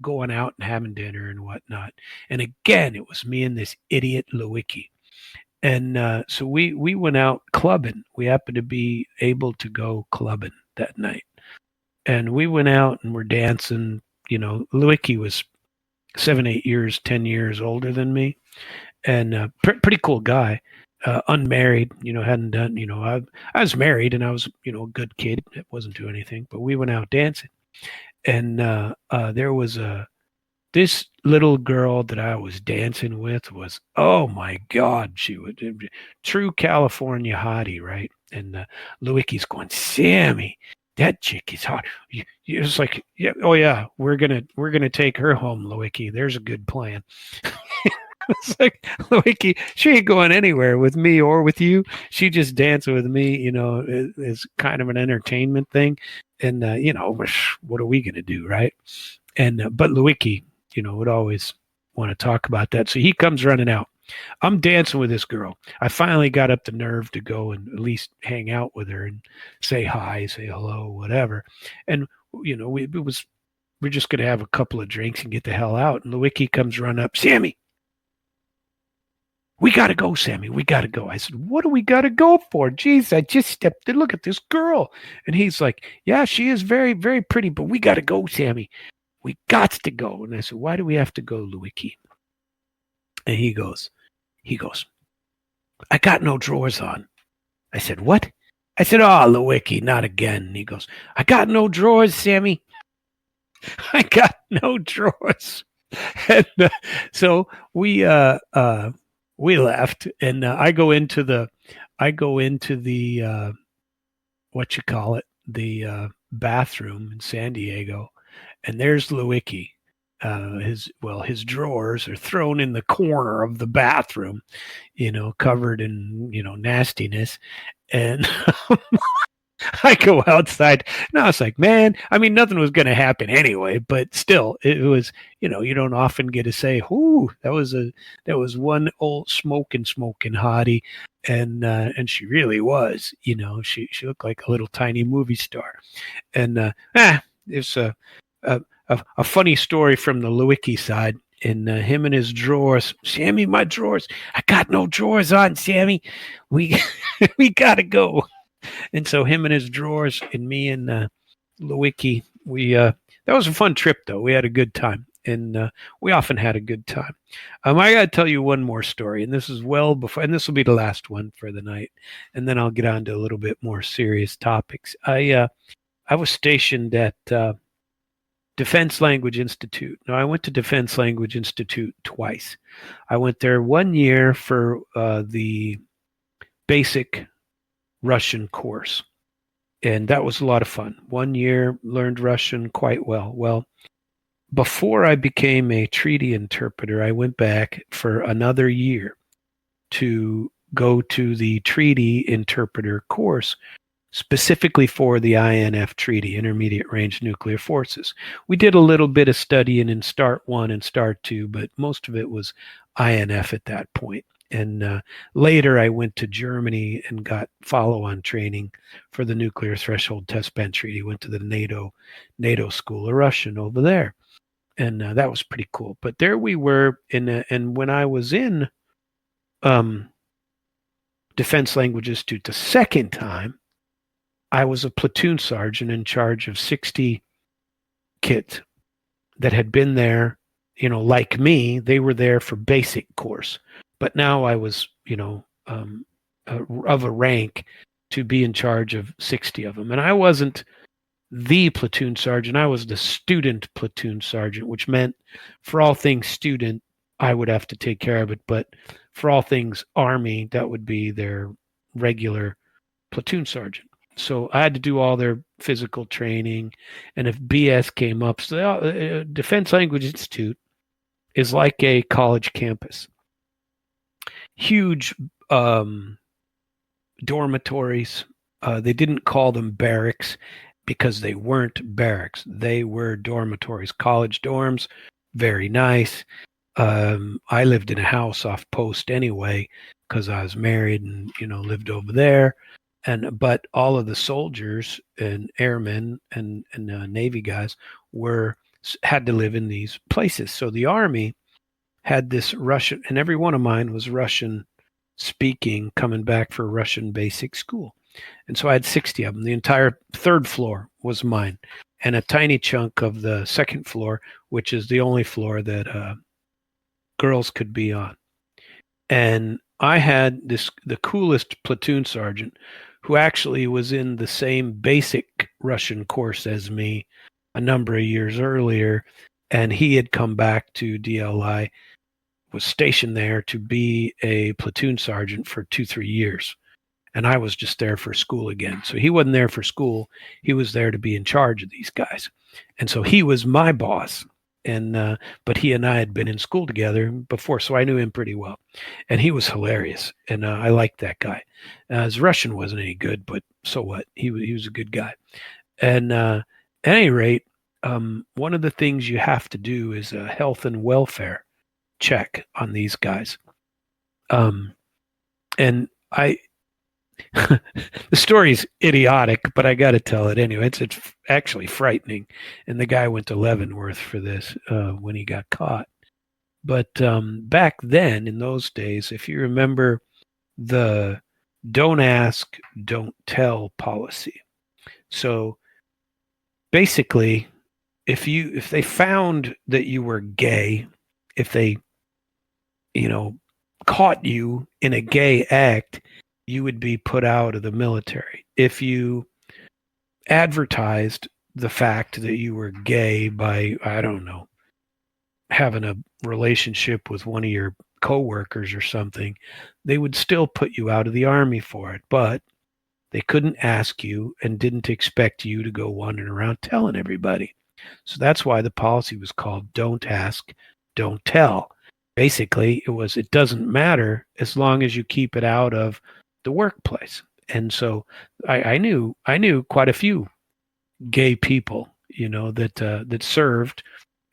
going out and having dinner and whatnot. And again, it was me and this idiot Lewicki. And so we went out clubbing. We happened to be able to go clubbing that night. And we went out and were dancing. Lewicki was 7, 8 years, 10 years older than me. And pretty cool guy, unmarried, hadn't done, I was married and I was, a good kid. It wasn't doing anything, but we went out dancing. And there was this little girl that I was dancing with was, oh my God, she was true California hottie, right? And Lewicki's going, Sammy, that chick is hot. It's like, yeah, oh yeah, we're gonna take her home, Lewicki. There's a good plan. It's like, Lewicki, she ain't going anywhere with me or with you. She just dancing with me, it's kind of an entertainment thing. And, what are we going to do, right? And, but Lewicki, would always want to talk about that. So he comes running out. I'm dancing with this girl. I finally got up the nerve to go and at least hang out with her and say hi, say hello, whatever. And, we're just going to have a couple of drinks and get the hell out. And Lewicki comes running up, Sammy, we got to go, Sammy. We got to go. I said, what do we got to go for? Jeez, I just stepped in. Look at this girl. And he's like, yeah, she is very, very pretty, but we got to go, Sammy. We got to go. And I said, why do we have to go, Lewicki? And he goes, I got no drawers on. I said, what? I said, oh, Lewicki, not again. And he goes, I got no drawers, Sammy. I got no drawers. And so we left, and I go into the what you call it, the bathroom in San Diego, and there's Lewicki. His drawers are thrown in the corner of the bathroom, covered in nastiness, and I go outside. And I was like, man, I mean, nothing was going to happen anyway, but still, it was, you don't often get to say, "Ooh, that was one old smoking hottie," and she really was, she looked like a little tiny movie star, and it's a funny story from the Lewicki side. And him and his drawers, Sammy, my drawers. I got no drawers on, Sammy. We we gotta go. And so him and his drawers and me and Lewicki, we that was a fun trip though. We had a good time, and we often had a good time. I got to tell you one more story, and this is well before, and this will be the last one for the night, and then I'll get on to a little bit more serious topics. I was stationed at Defense Language Institute. Now I went to Defense Language Institute twice. I went there 1 year for the basic Russian course. And that was a lot of fun. 1 year, learned Russian quite well. Well, before I became a treaty interpreter, I went back for another year to go to the treaty interpreter course, specifically for the INF treaty, Intermediate Range Nuclear Forces. We did a little bit of studying in START 1 and START 2, but most of it was INF at that point. And later I went to Germany and got follow-on training for the Nuclear Threshold Test Ban Treaty. Went to the NATO School of Russian over there. And that was pretty cool. But there we were, and when I was in Defense Language Institute the second time, I was a platoon sergeant in charge of 60 kids that had been there, like me. They were there for basic course. But now I was, of a rank to be in charge of 60 of them. And I wasn't the platoon sergeant. I was the student platoon sergeant, which meant for all things student, I would have to take care of it. But for all things Army, that would be their regular platoon sergeant. So I had to do all their physical training. And if BS came up, so Defense Language Institute is like a college campus. Huge dormitories. They didn't call them barracks because they weren't barracks. They were dormitories, college dorms, very nice. I lived in a house off post anyway because I was married and lived over there. But all of the soldiers and airmen and Navy guys had to live in these places. So the Army had this Russian, and every one of mine was Russian speaking, coming back for Russian basic school. And so I had 60 of them. The entire third floor was mine, and a tiny chunk of the second floor, which is the only floor that girls could be on. And I had the coolest platoon sergeant who actually was in the same basic Russian course as me a number of years earlier, and he had come back to DLI, was stationed there to be a platoon sergeant for 2-3 years. And I was just there for school again. So he wasn't there for school. He was there to be in charge of these guys. And so he was my boss. And but he and I had been in school together before, so I knew him pretty well. And he was hilarious. And I liked that guy. His Russian wasn't any good, but so what? He was a good guy. And at any rate, one of the things you have to do is a health and welfare check on these guys. And I, the story's idiotic, but I got to tell it anyway. It's actually frightening. And the guy went to Leavenworth for this when he got caught. But back then, in those days, if you remember the don't ask, don't tell policy. So basically, if they found that you were gay, if they caught you in a gay act, you would be put out of the military. If you advertised the fact that you were gay by, I don't know, having a relationship with one of your coworkers or something, they would still put you out of the Army for it. But they couldn't ask you and didn't expect you to go wandering around telling everybody. So that's why the policy was called "Don't Ask, Don't Tell." Basically, it doesn't matter as long as you keep it out of the workplace. And so I knew quite a few gay people, that served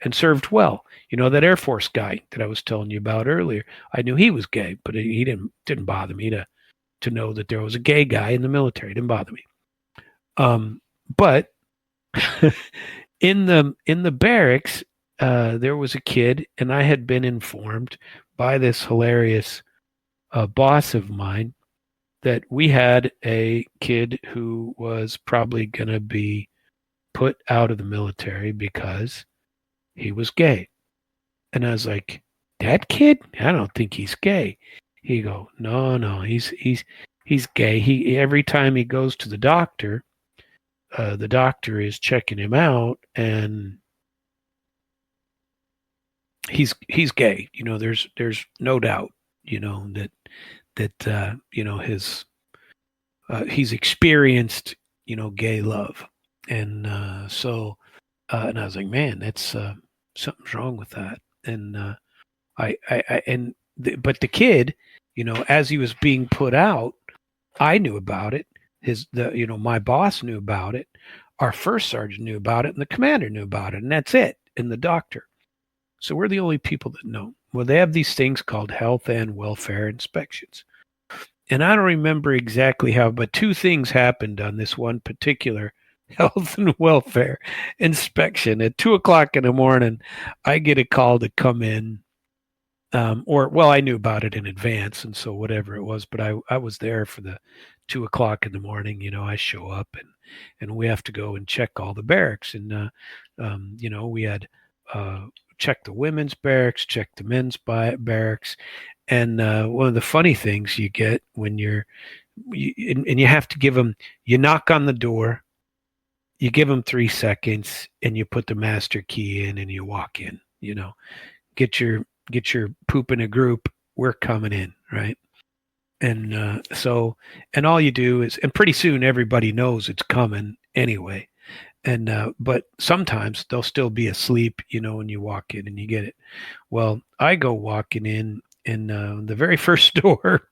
and served well. That Air Force guy that I was telling you about earlier. I knew he was gay, but he didn't bother me to know that there was a gay guy in the military. It didn't bother me. But in the barracks, there was a kid, and I had been informed by this hilarious boss of mine that we had a kid who was probably going to be put out of the military because he was gay. And I was like, that kid? I don't think he's gay. He go, no, he's gay. He every time he goes to the doctor is checking him out, and he's gay. There's no doubt. That his he's experienced gay love, and and I was like, man, that's something's wrong with that. And but the kid, as he was being put out, I knew about it. My boss knew about it. Our first sergeant knew about it, and the commander knew about it, and that's it. And the doctor. So we're the only people that know. Well, they have these things called health and welfare inspections. And I don't remember exactly how, but two things happened on this one particular health and welfare inspection. At 2 o'clock in the morning, I get a call to come in. I knew about it in advance, and so whatever it was, but I was there for the 2 o'clock in the morning. I show up, and we have to go and check all the barracks, and we had check the women's barracks, check the men's barracks, and one of the funny things you get when you have to give them, you knock on the door, you give them 3 seconds, and you put the master key in, and you walk in. Get your poop in a group. We're coming in, right? And and all you do is, and pretty soon everybody knows it's coming anyway. And but sometimes they'll still be asleep, when you walk in and you get it. Well, I go walking in, and the very first door,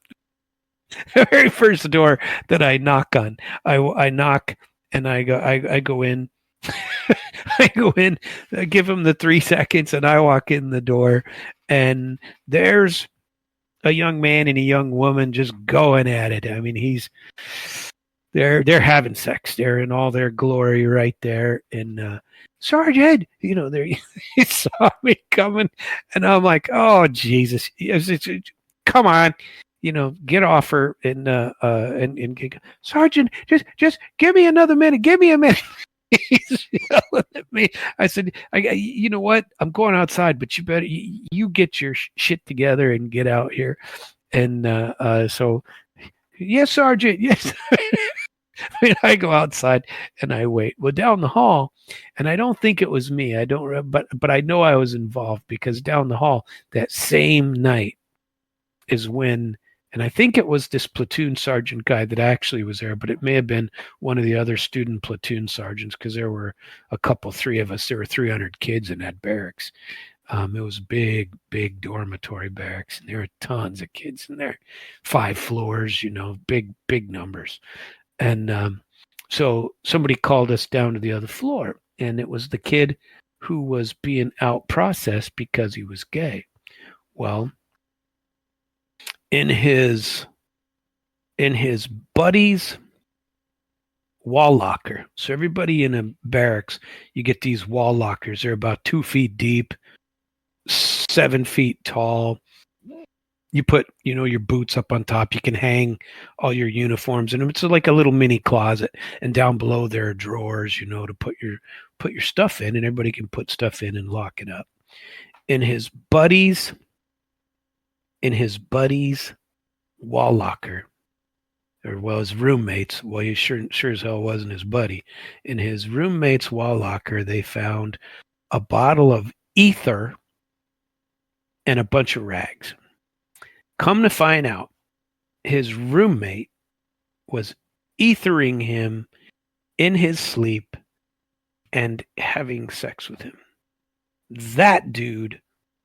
the very first door that I knock on, I knock, and I go in. I go in, I give him the 3 seconds, and I walk in the door, and there's a young man and a young woman just going at it. I mean, they're having sex. They're in all their glory right there. And Sergeant, he saw me coming, and I'm like, oh Jesus, come on, get off her, and Sergeant, just give me another minute. Give me a minute. He's yelling at me. I said, you know what? I'm going outside, but you better you get your shit together and get out here. And so, yes, Sergeant, yes. I go outside and I wait. Well, down the hall, and I don't think it was me. I don't, but I know I was involved, because down the hall that same night is when. And I think it was this platoon sergeant guy that actually was there, but it may have been one of the other student platoon sergeants, because there were three of us. There were 300 kids in that barracks. It was big, big dormitory barracks, and there were tons of kids in there, 5 floors, big, big numbers. And so somebody called us down to the other floor, and it was the kid who was being out processed because he was gay. Well, in his buddy's wall locker. So everybody in a barracks, you get these wall lockers. They're about 2 feet deep, 7 feet tall. You put, your boots up on top. You can hang all your uniforms, and it's like a little mini closet. And down below there are drawers, to put your stuff in, and everybody can put stuff in and lock it up. In his buddy's wall locker, or his roommates. Well, he sure as hell wasn't his buddy. In his roommate's wall locker, they found a bottle of ether and a bunch of rags. Come to find out, his roommate was ethering him in his sleep and having sex with him. That dude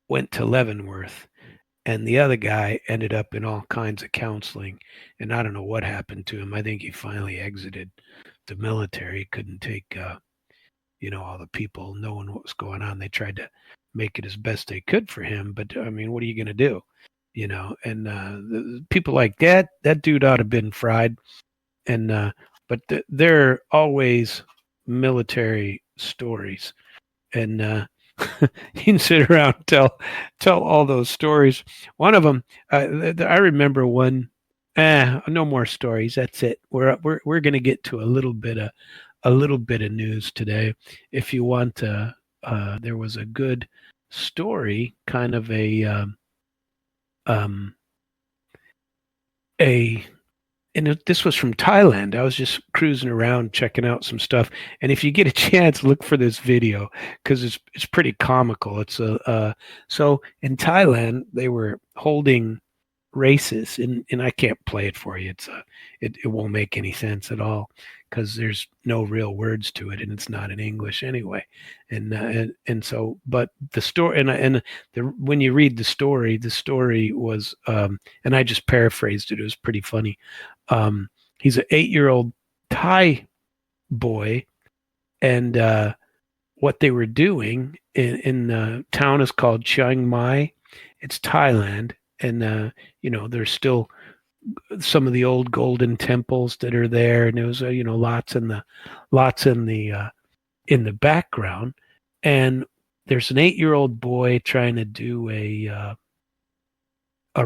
went to Leavenworth, and the other guy ended up in all kinds of counseling. And I don't know what happened to him. I think he finally exited the military. He couldn't take, all the people knowing what was going on. They tried to make it as best they could for him, but I mean, what are you going to do? And the people like that dude ought to have been fried. And but they're always military stories, and you can sit around and tell all those stories. One of them, I remember one. No more stories. That's it. We're going to get to a little bit of news today. If you want, there was a good story, kind of a and this was from Thailand. I was just cruising around checking out some stuff, and if you get a chance, look for this video because it's pretty comical. It's so in Thailand they were holding races, and I can't play it for you. It won't make any sense at all because there's no real words to it, and it's not in English anyway. And so, but the story when you read the story was and I just paraphrased it. It was pretty funny. He's an 8-year-old Thai boy, and what they were doing in the town is called Chiang Mai. It's Thailand, and there's still some of the old golden temples that are there, and there was lots in the background. And there's an 8-year-old boy trying to do a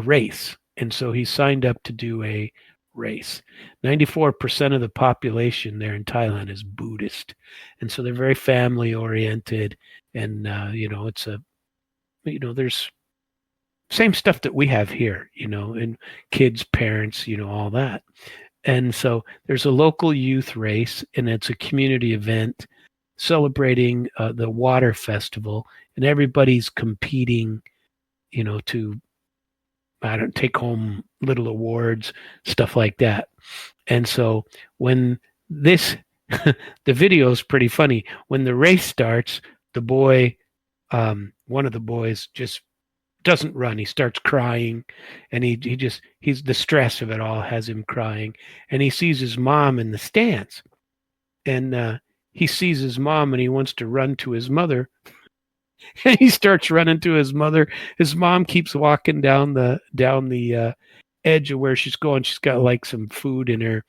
race, and so he signed up to do a race. 94% of the population there in Thailand is Buddhist, and so they're very family oriented, and it's there's same stuff that we have here, and kids, parents, all that. And so there's a local youth race, and it's a community event celebrating the water festival, and everybody's competing, to take home little awards, stuff like that. And so when the video is pretty funny. When the race starts, the boy, one of the boys just doesn't run. He starts crying, and he's the stress of it all has him crying. And he sees his mom in the stands, and he sees his mom, and he wants to run to his mother. And he starts running to his mother. His mom keeps walking down the edge of where she's going. She's got like some food in her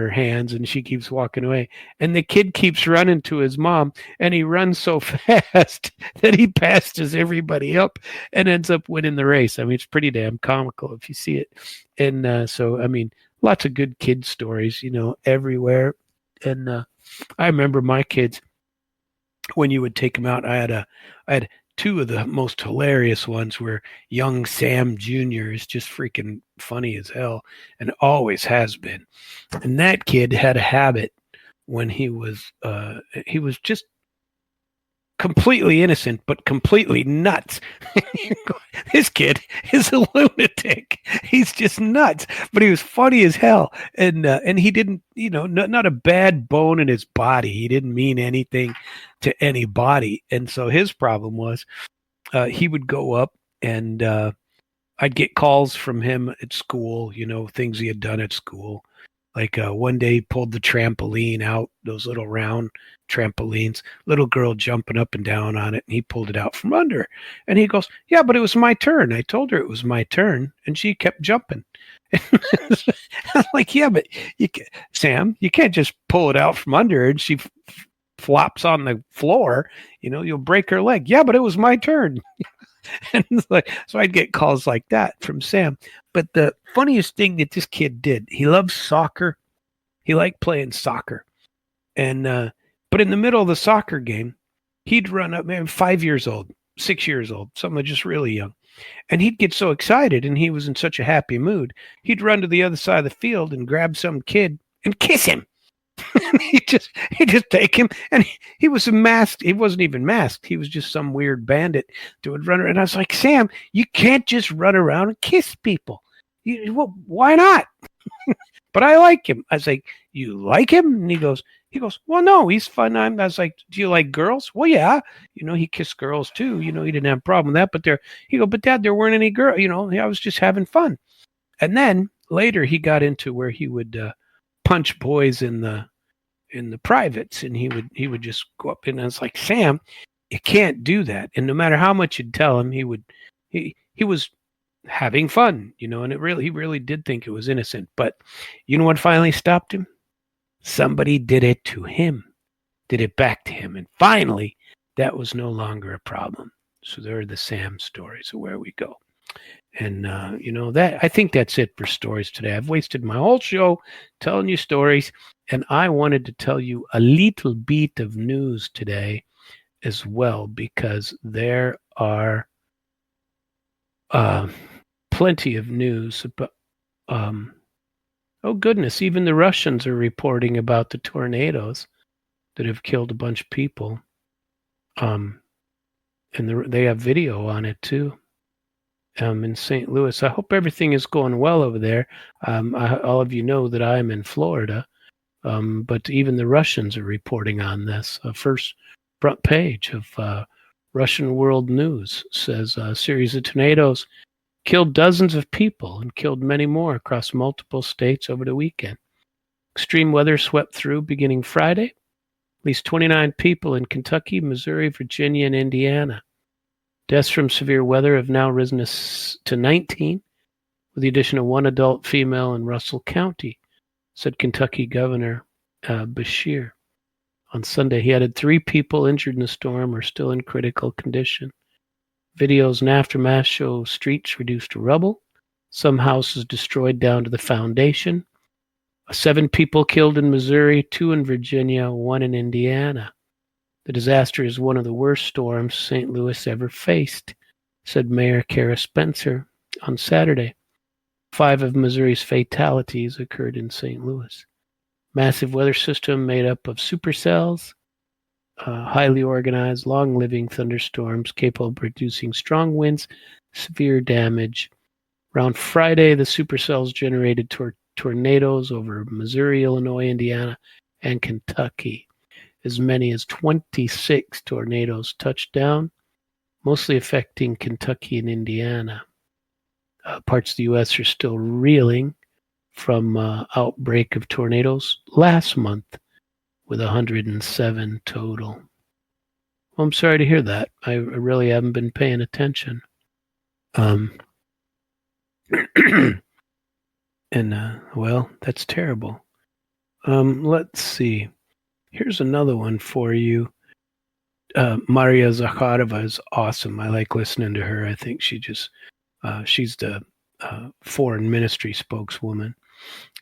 hands, and she keeps walking away. And the kid keeps running to his mom, and he runs so fast that he passes everybody up and ends up winning the race. I mean, it's pretty damn comical if you see it. And so, I mean, lots of good kid stories, everywhere. And I remember my kids, when you would take them out, I had two of the most hilarious ones were young Sam Jr. is just freaking funny as hell and always has been. And that kid had a habit when he was just completely innocent, but completely nuts. This kid is a lunatic. He's just nuts, but he was funny as hell. And he didn't, not a bad bone in his body. He didn't mean anything to anybody. And so his problem was, he would go up, and I'd get calls from him at school, things he had done at school. Like one day he pulled the trampoline out, those little round trampolines, little girl jumping up and down on it, and he pulled it out from under. And he goes, "Yeah, but it was my turn. I told her it was my turn, and she kept jumping." I'm like, "Yeah, but Sam, you can't just pull it out from under her and she flops on the floor. You'll break her leg." "Yeah, but it was my turn." And so I'd get calls like that from Sam. But the funniest thing that this kid did, he loves soccer. He liked playing soccer. And but in the middle of the soccer game, he'd run up, maybe 5 years old, 6 years old, something just really young. And he'd get so excited, and he was in such a happy mood. He'd run to the other side of the field and grab some kid and kiss him. He'd just take him, and he was masked. He wasn't even masked. He was just some weird bandit that would run around. And I was like, "Sam, you can't just run around and kiss people. Well, why not?" "But I like him." I was like, "You like him?" And he goes, He goes, well, no, he's fun. I was like, do you like girls? Well, yeah. He kissed girls too. He didn't have a problem with that. But he go, but Dad, there weren't any girls. I was just having fun. And then later he got into where he would punch boys in the privates, and he would just go up, and I was like, Sam, you can't do that. And no matter how much you'd tell him, he was having fun, and he really did think it was innocent. But you know what finally stopped him? Somebody did it to him, did it back to him. And finally, that was no longer a problem. So there are the Sam stories of where we go. And, that I think that's it for stories today. I've wasted my whole show telling you stories, and I wanted to tell you a little bit of news today as well, because there are plenty of news about, oh goodness, even the Russians are reporting about the tornadoes that have killed a bunch of people. And they have video on it too. In St. Louis. I hope everything is going well over there. All of you know that I'm in Florida, but even the Russians are reporting on this. First front page of Russian World News says a series of tornadoes killed dozens of people and killed many more across multiple states over the weekend. Extreme weather swept through beginning Friday. At least 29 people in Kentucky, Missouri, Virginia, and Indiana. Deaths from severe weather have now risen to 19, with the addition of one adult female in Russell County, said Kentucky Governor Beshear. On Sunday, he added 3 people injured in the storm are still in critical condition. Videos and aftermath show streets reduced to rubble, some houses destroyed down to the foundation. 7 people killed in Missouri, 2 in Virginia, 1 in Indiana. The disaster is one of the worst storms St. Louis ever faced, said Mayor Kara Spencer on Saturday. 5 of Missouri's fatalities occurred in St. Louis. Massive weather system made up of supercells, highly organized, long-living thunderstorms capable of producing strong winds, severe damage. Around Friday, the supercells generated tornadoes over Missouri, Illinois, Indiana, and Kentucky. As many as 26 tornadoes touched down, mostly affecting Kentucky and Indiana. Parts of the U.S. are still reeling from outbreak of tornadoes last month, with 107 total. Well, I'm sorry to hear that. I really haven't been paying attention. And, well, that's terrible. Let's see. Here's another one for you. Maria Zakharova is awesome. I like listening to her. I think she's the foreign ministry spokeswoman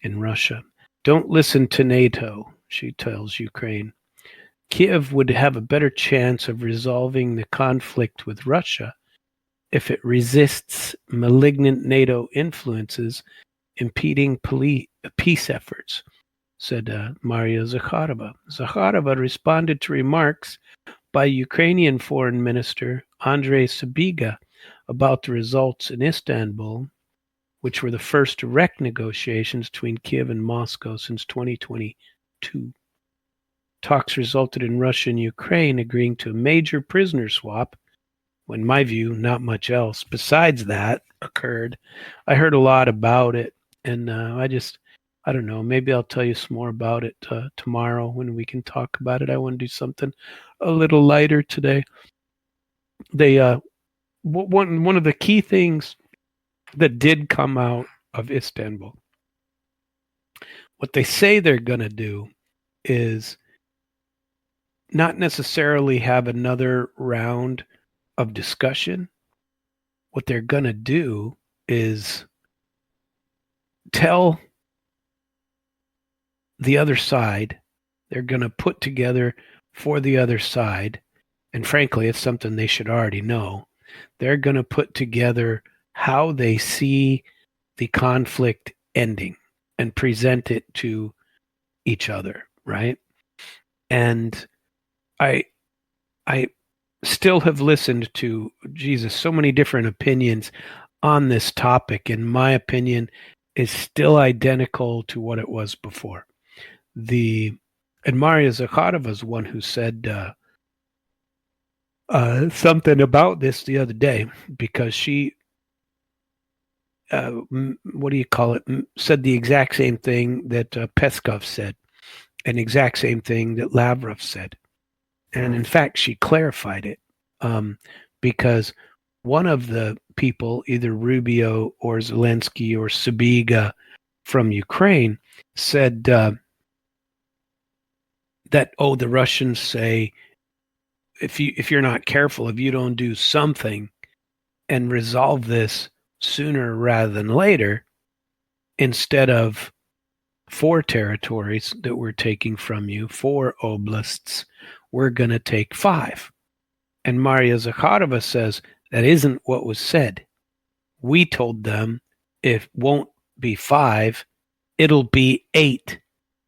in Russia. Don't listen to NATO, she tells Ukraine. Kiev would have a better chance of resolving the conflict with Russia if it resists malignant NATO influences impeding peace efforts, said Maria Zakharova. Zakharova responded to remarks by Ukrainian Foreign Minister Andrei Sybiga about the results in Istanbul, which were the first direct negotiations between Kiev and Moscow since 2022. Talks resulted in Russia and Ukraine agreeing to a major prisoner swap, when, in my view, not much else besides that occurred. I heard a lot about it, and I don't know, maybe I'll tell you some more about it tomorrow when we can talk about it. I want to do something a little lighter today. One of the key things that did come out of Istanbul, what they say they're going to do is not necessarily have another round of discussion. What they're going to do is tell the other side, they're going to put together for the other side, and frankly, it's something they should already know. They're going to put together how they see the conflict ending and present it to each other, right? And I still have listened to, so many different opinions on this topic, and my opinion is still identical to what it was before. The And Maria Zakharova is one who said something about this the other day because she, what do you call it, said the exact same thing that Peskov said, and exact same thing that Lavrov said. And in fact, she clarified it because one of the people, either Rubio or Zelensky or Sabiga from Ukraine, said that, oh, the Russians say, if you're not careful, if you don't do something and resolve this sooner rather than later, instead of 4 territories that we're taking from you, 4 oblasts, we're going to take 5. And Maria Zakharova says that isn't what was said. We told them it won't be 5, it'll be 8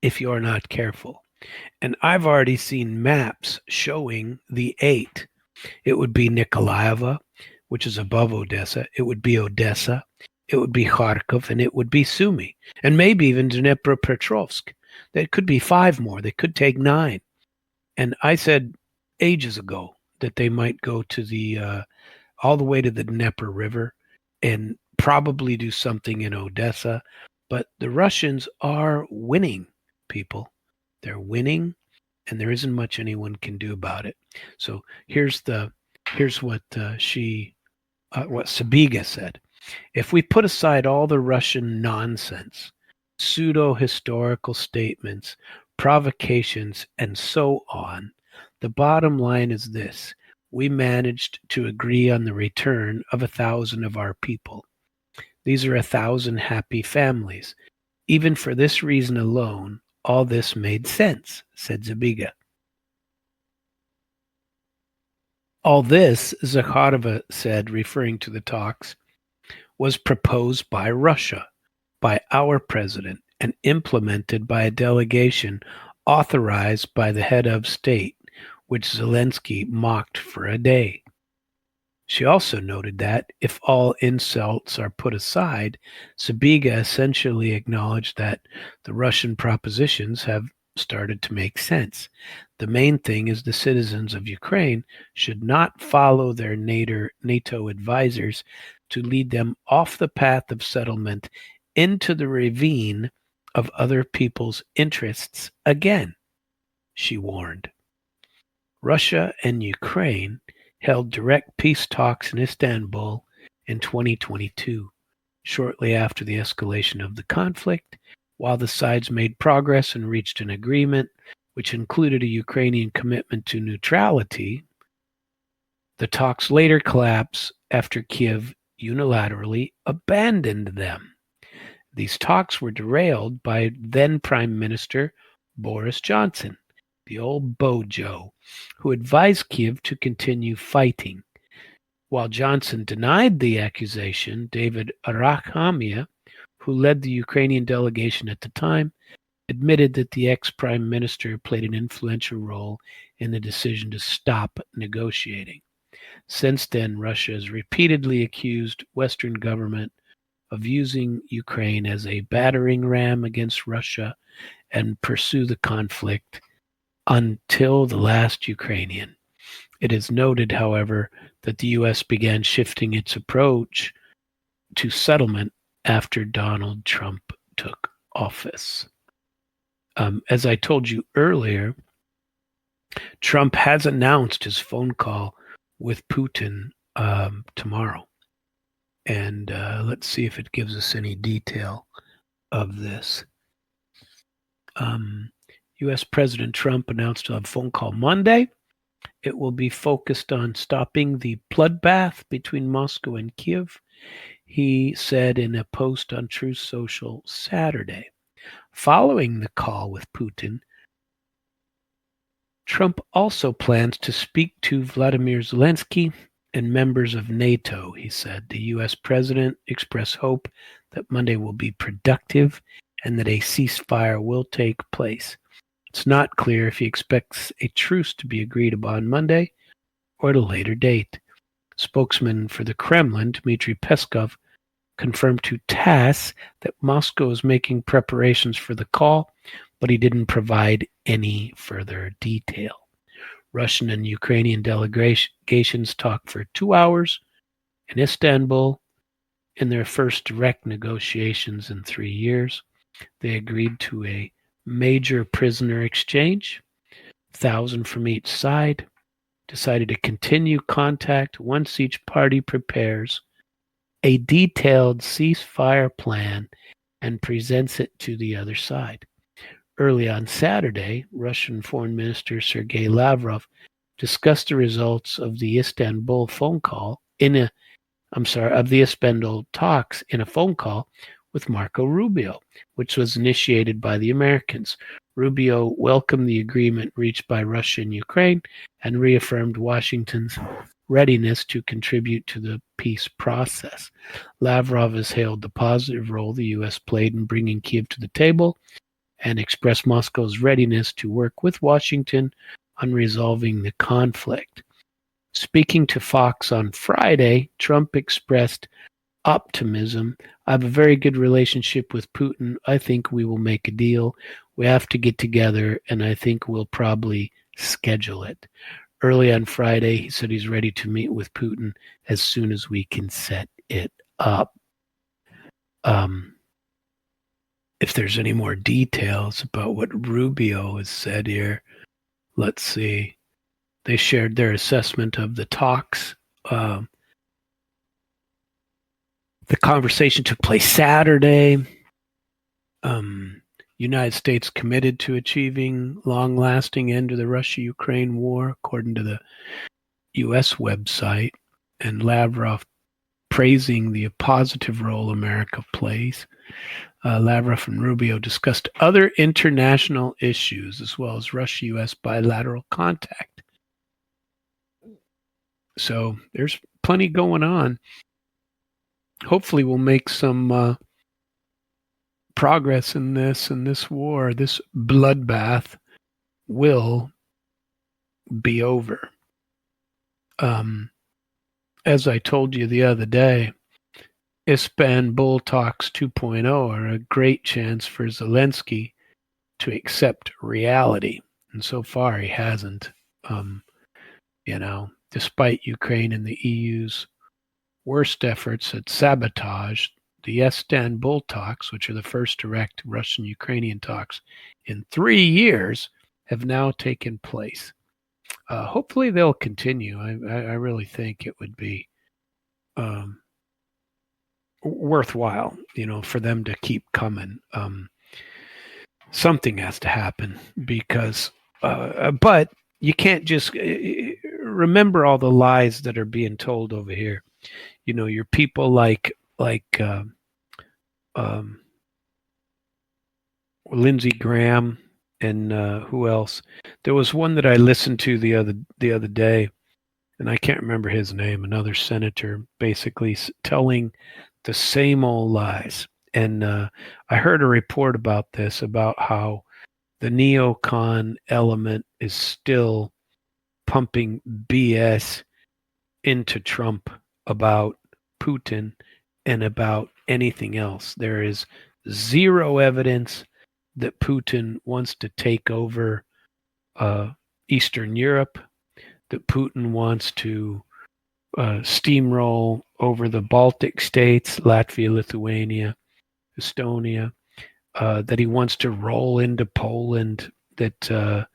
if you're not careful. And I've already seen maps showing the 8. It would be Nikolaeva, which is above Odessa. It would be Odessa. It would be Kharkov, and it would be Sumy, and maybe even Dnipropetrovsk. There could be 5 more. They could take 9. And I said ages ago that they might go to the all the way to the Dnieper River and probably do something in Odessa. But the Russians are winning, people. They're winning, and there isn't much anyone can do about it. So here's what what Sabiga said. If we put aside all the Russian nonsense, pseudo-historical statements, provocations, and so on, the bottom line is this: we managed to agree on the return of 1,000 of our people. These are 1,000 happy families. Even for this reason alone, all this made sense, said Zabiga. All this, Zakharova said, referring to the talks, was proposed by Russia, by our president, and implemented by a delegation authorized by the head of state, which Zelensky mocked for a day. She also noted that, if all insults are put aside, Sabiga essentially acknowledged that the Russian propositions have started to make sense. The main thing is the citizens of Ukraine should not follow their NATO advisors to lead them off the path of settlement into the ravine of other people's interests again, she warned. Russia and Ukraine held direct peace talks in Istanbul in 2022, shortly after the escalation of the conflict. While the sides made progress and reached an agreement, which included a Ukrainian commitment to neutrality, the talks later collapsed after Kiev unilaterally abandoned them. These talks were derailed by then Prime Minister Boris Johnson, the old bojo, who advised Kiev to continue fighting. While Johnson denied the accusation, David Arakhamia, who led the Ukrainian delegation at the time, admitted that the ex-prime minister played an influential role in the decision to stop negotiating. Since then, Russia has repeatedly accused Western government of using Ukraine as a battering ram against Russia and pursue the conflict until the last Ukrainian. It is noted, however, that the U.S. began shifting its approach to settlement after Donald Trump took office. As I told you earlier, Trump has announced his phone call with Putin tomorrow. And let's see if it gives us any detail of this. U.S. President Trump announced a phone call Monday. It will be focused on stopping the bloodbath between Moscow and Kiev, he said in a post on Truth Social Saturday. Following the call with Putin, Trump also plans to speak to Vladimir Zelensky and members of NATO, he said. The U.S. president expressed hope that Monday will be productive and that a ceasefire will take place. It's not clear if he expects a truce to be agreed upon Monday or at a later date. Spokesman for the Kremlin, Dmitry Peskov, confirmed to TASS that Moscow is making preparations for the call, but he didn't provide any further detail. Russian and Ukrainian delegations talked for 2 hours in Istanbul in their first direct negotiations in 3 years. They agreed to a major prisoner exchange, 1,000 from each side, decided to continue contact once each party prepares a detailed ceasefire plan and presents it to the other side. Early on Saturday, Russian Foreign Minister Sergei Lavrov discussed the results of the Istanbul talks in a phone call with Marco Rubio, which was initiated by the Americans. Rubio welcomed the agreement reached by Russia and Ukraine and reaffirmed Washington's readiness to contribute to the peace process. Lavrov has hailed the positive role the U.S. played in bringing Kyiv to the table and expressed Moscow's readiness to work with Washington on resolving the conflict. Speaking to Fox on Friday, Trump expressed optimism. I have a very good relationship with Putin. I think we will make a deal. We have to get together, and I think we'll probably schedule it. Early on Friday, he said he's ready to meet with Putin as soon as we can set it up. If there's any more details about what Rubio has said here, let's see. They shared their assessment of the talks. The conversation took place Saturday. United States committed to achieving long-lasting end to the Russia-Ukraine war, according to the U.S. website, and Lavrov praising the positive role America plays. Lavrov and Rubio discussed other international issues as well as Russia-U.S. bilateral contact. So there's plenty going on. Hopefully we'll make some progress in this war. This bloodbath will be over. As I told you the other day, Istanbul Talks 2.0 are a great chance for Zelensky to accept reality. And so far he hasn't. Despite Ukraine and the EU's worst efforts at sabotage, the Istanbul talks, which are the first direct Russian-Ukrainian talks in 3 years, have now taken place. Hopefully they'll continue. I really think it would be worthwhile, for them to keep coming. Something has to happen because, but you can't just remember all the lies that are being told over here. Your people like Lindsey Graham and who else? There was one that I listened to the other day, and I can't remember his name. Another senator, basically telling the same old lies. And I heard a report about this, about how the neocon element is still pumping BS into Trump about Putin and about anything else. There is zero evidence that Putin wants to take over Eastern Europe, that Putin wants to steamroll over the Baltic states, Latvia, Lithuania, Estonia, that he wants to roll into Poland, that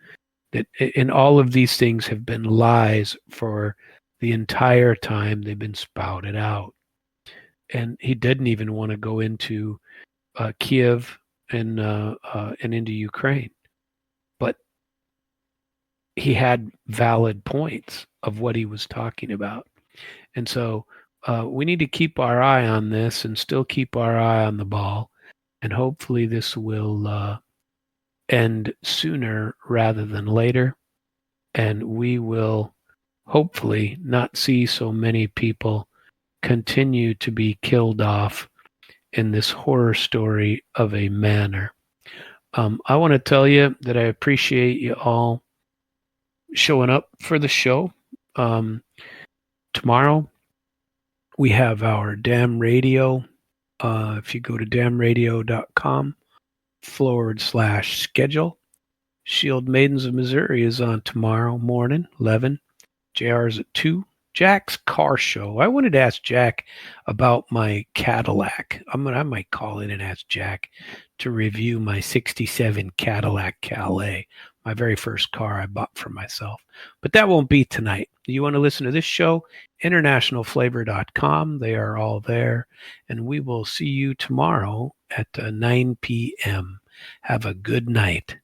and all of these things have been lies for the entire time they've been spouted out. And he didn't even want to go into Kiev and into Ukraine. But he had valid points of what he was talking about. And so we need to keep our eye on this and still keep our eye on the ball. And hopefully this will end sooner rather than later. And we will hopefully not see so many people continue to be killed off in this horror story of a manner. I want to tell you that I appreciate you all showing up for the show. Tomorrow we have our Damn Radio. If you go to damnradio.com, /schedule. Shield Maidens of Missouri is on tomorrow morning, 11. JR's at 2. Jack's Car Show. I wanted to ask Jack about my Cadillac. I might call in and ask Jack to review my 67 Cadillac Calais, my very first car I bought for myself. But that won't be tonight. You want to listen to this show? Internationalflavor.com. They are all there. And we will see you tomorrow at 9 p.m. Have a good night.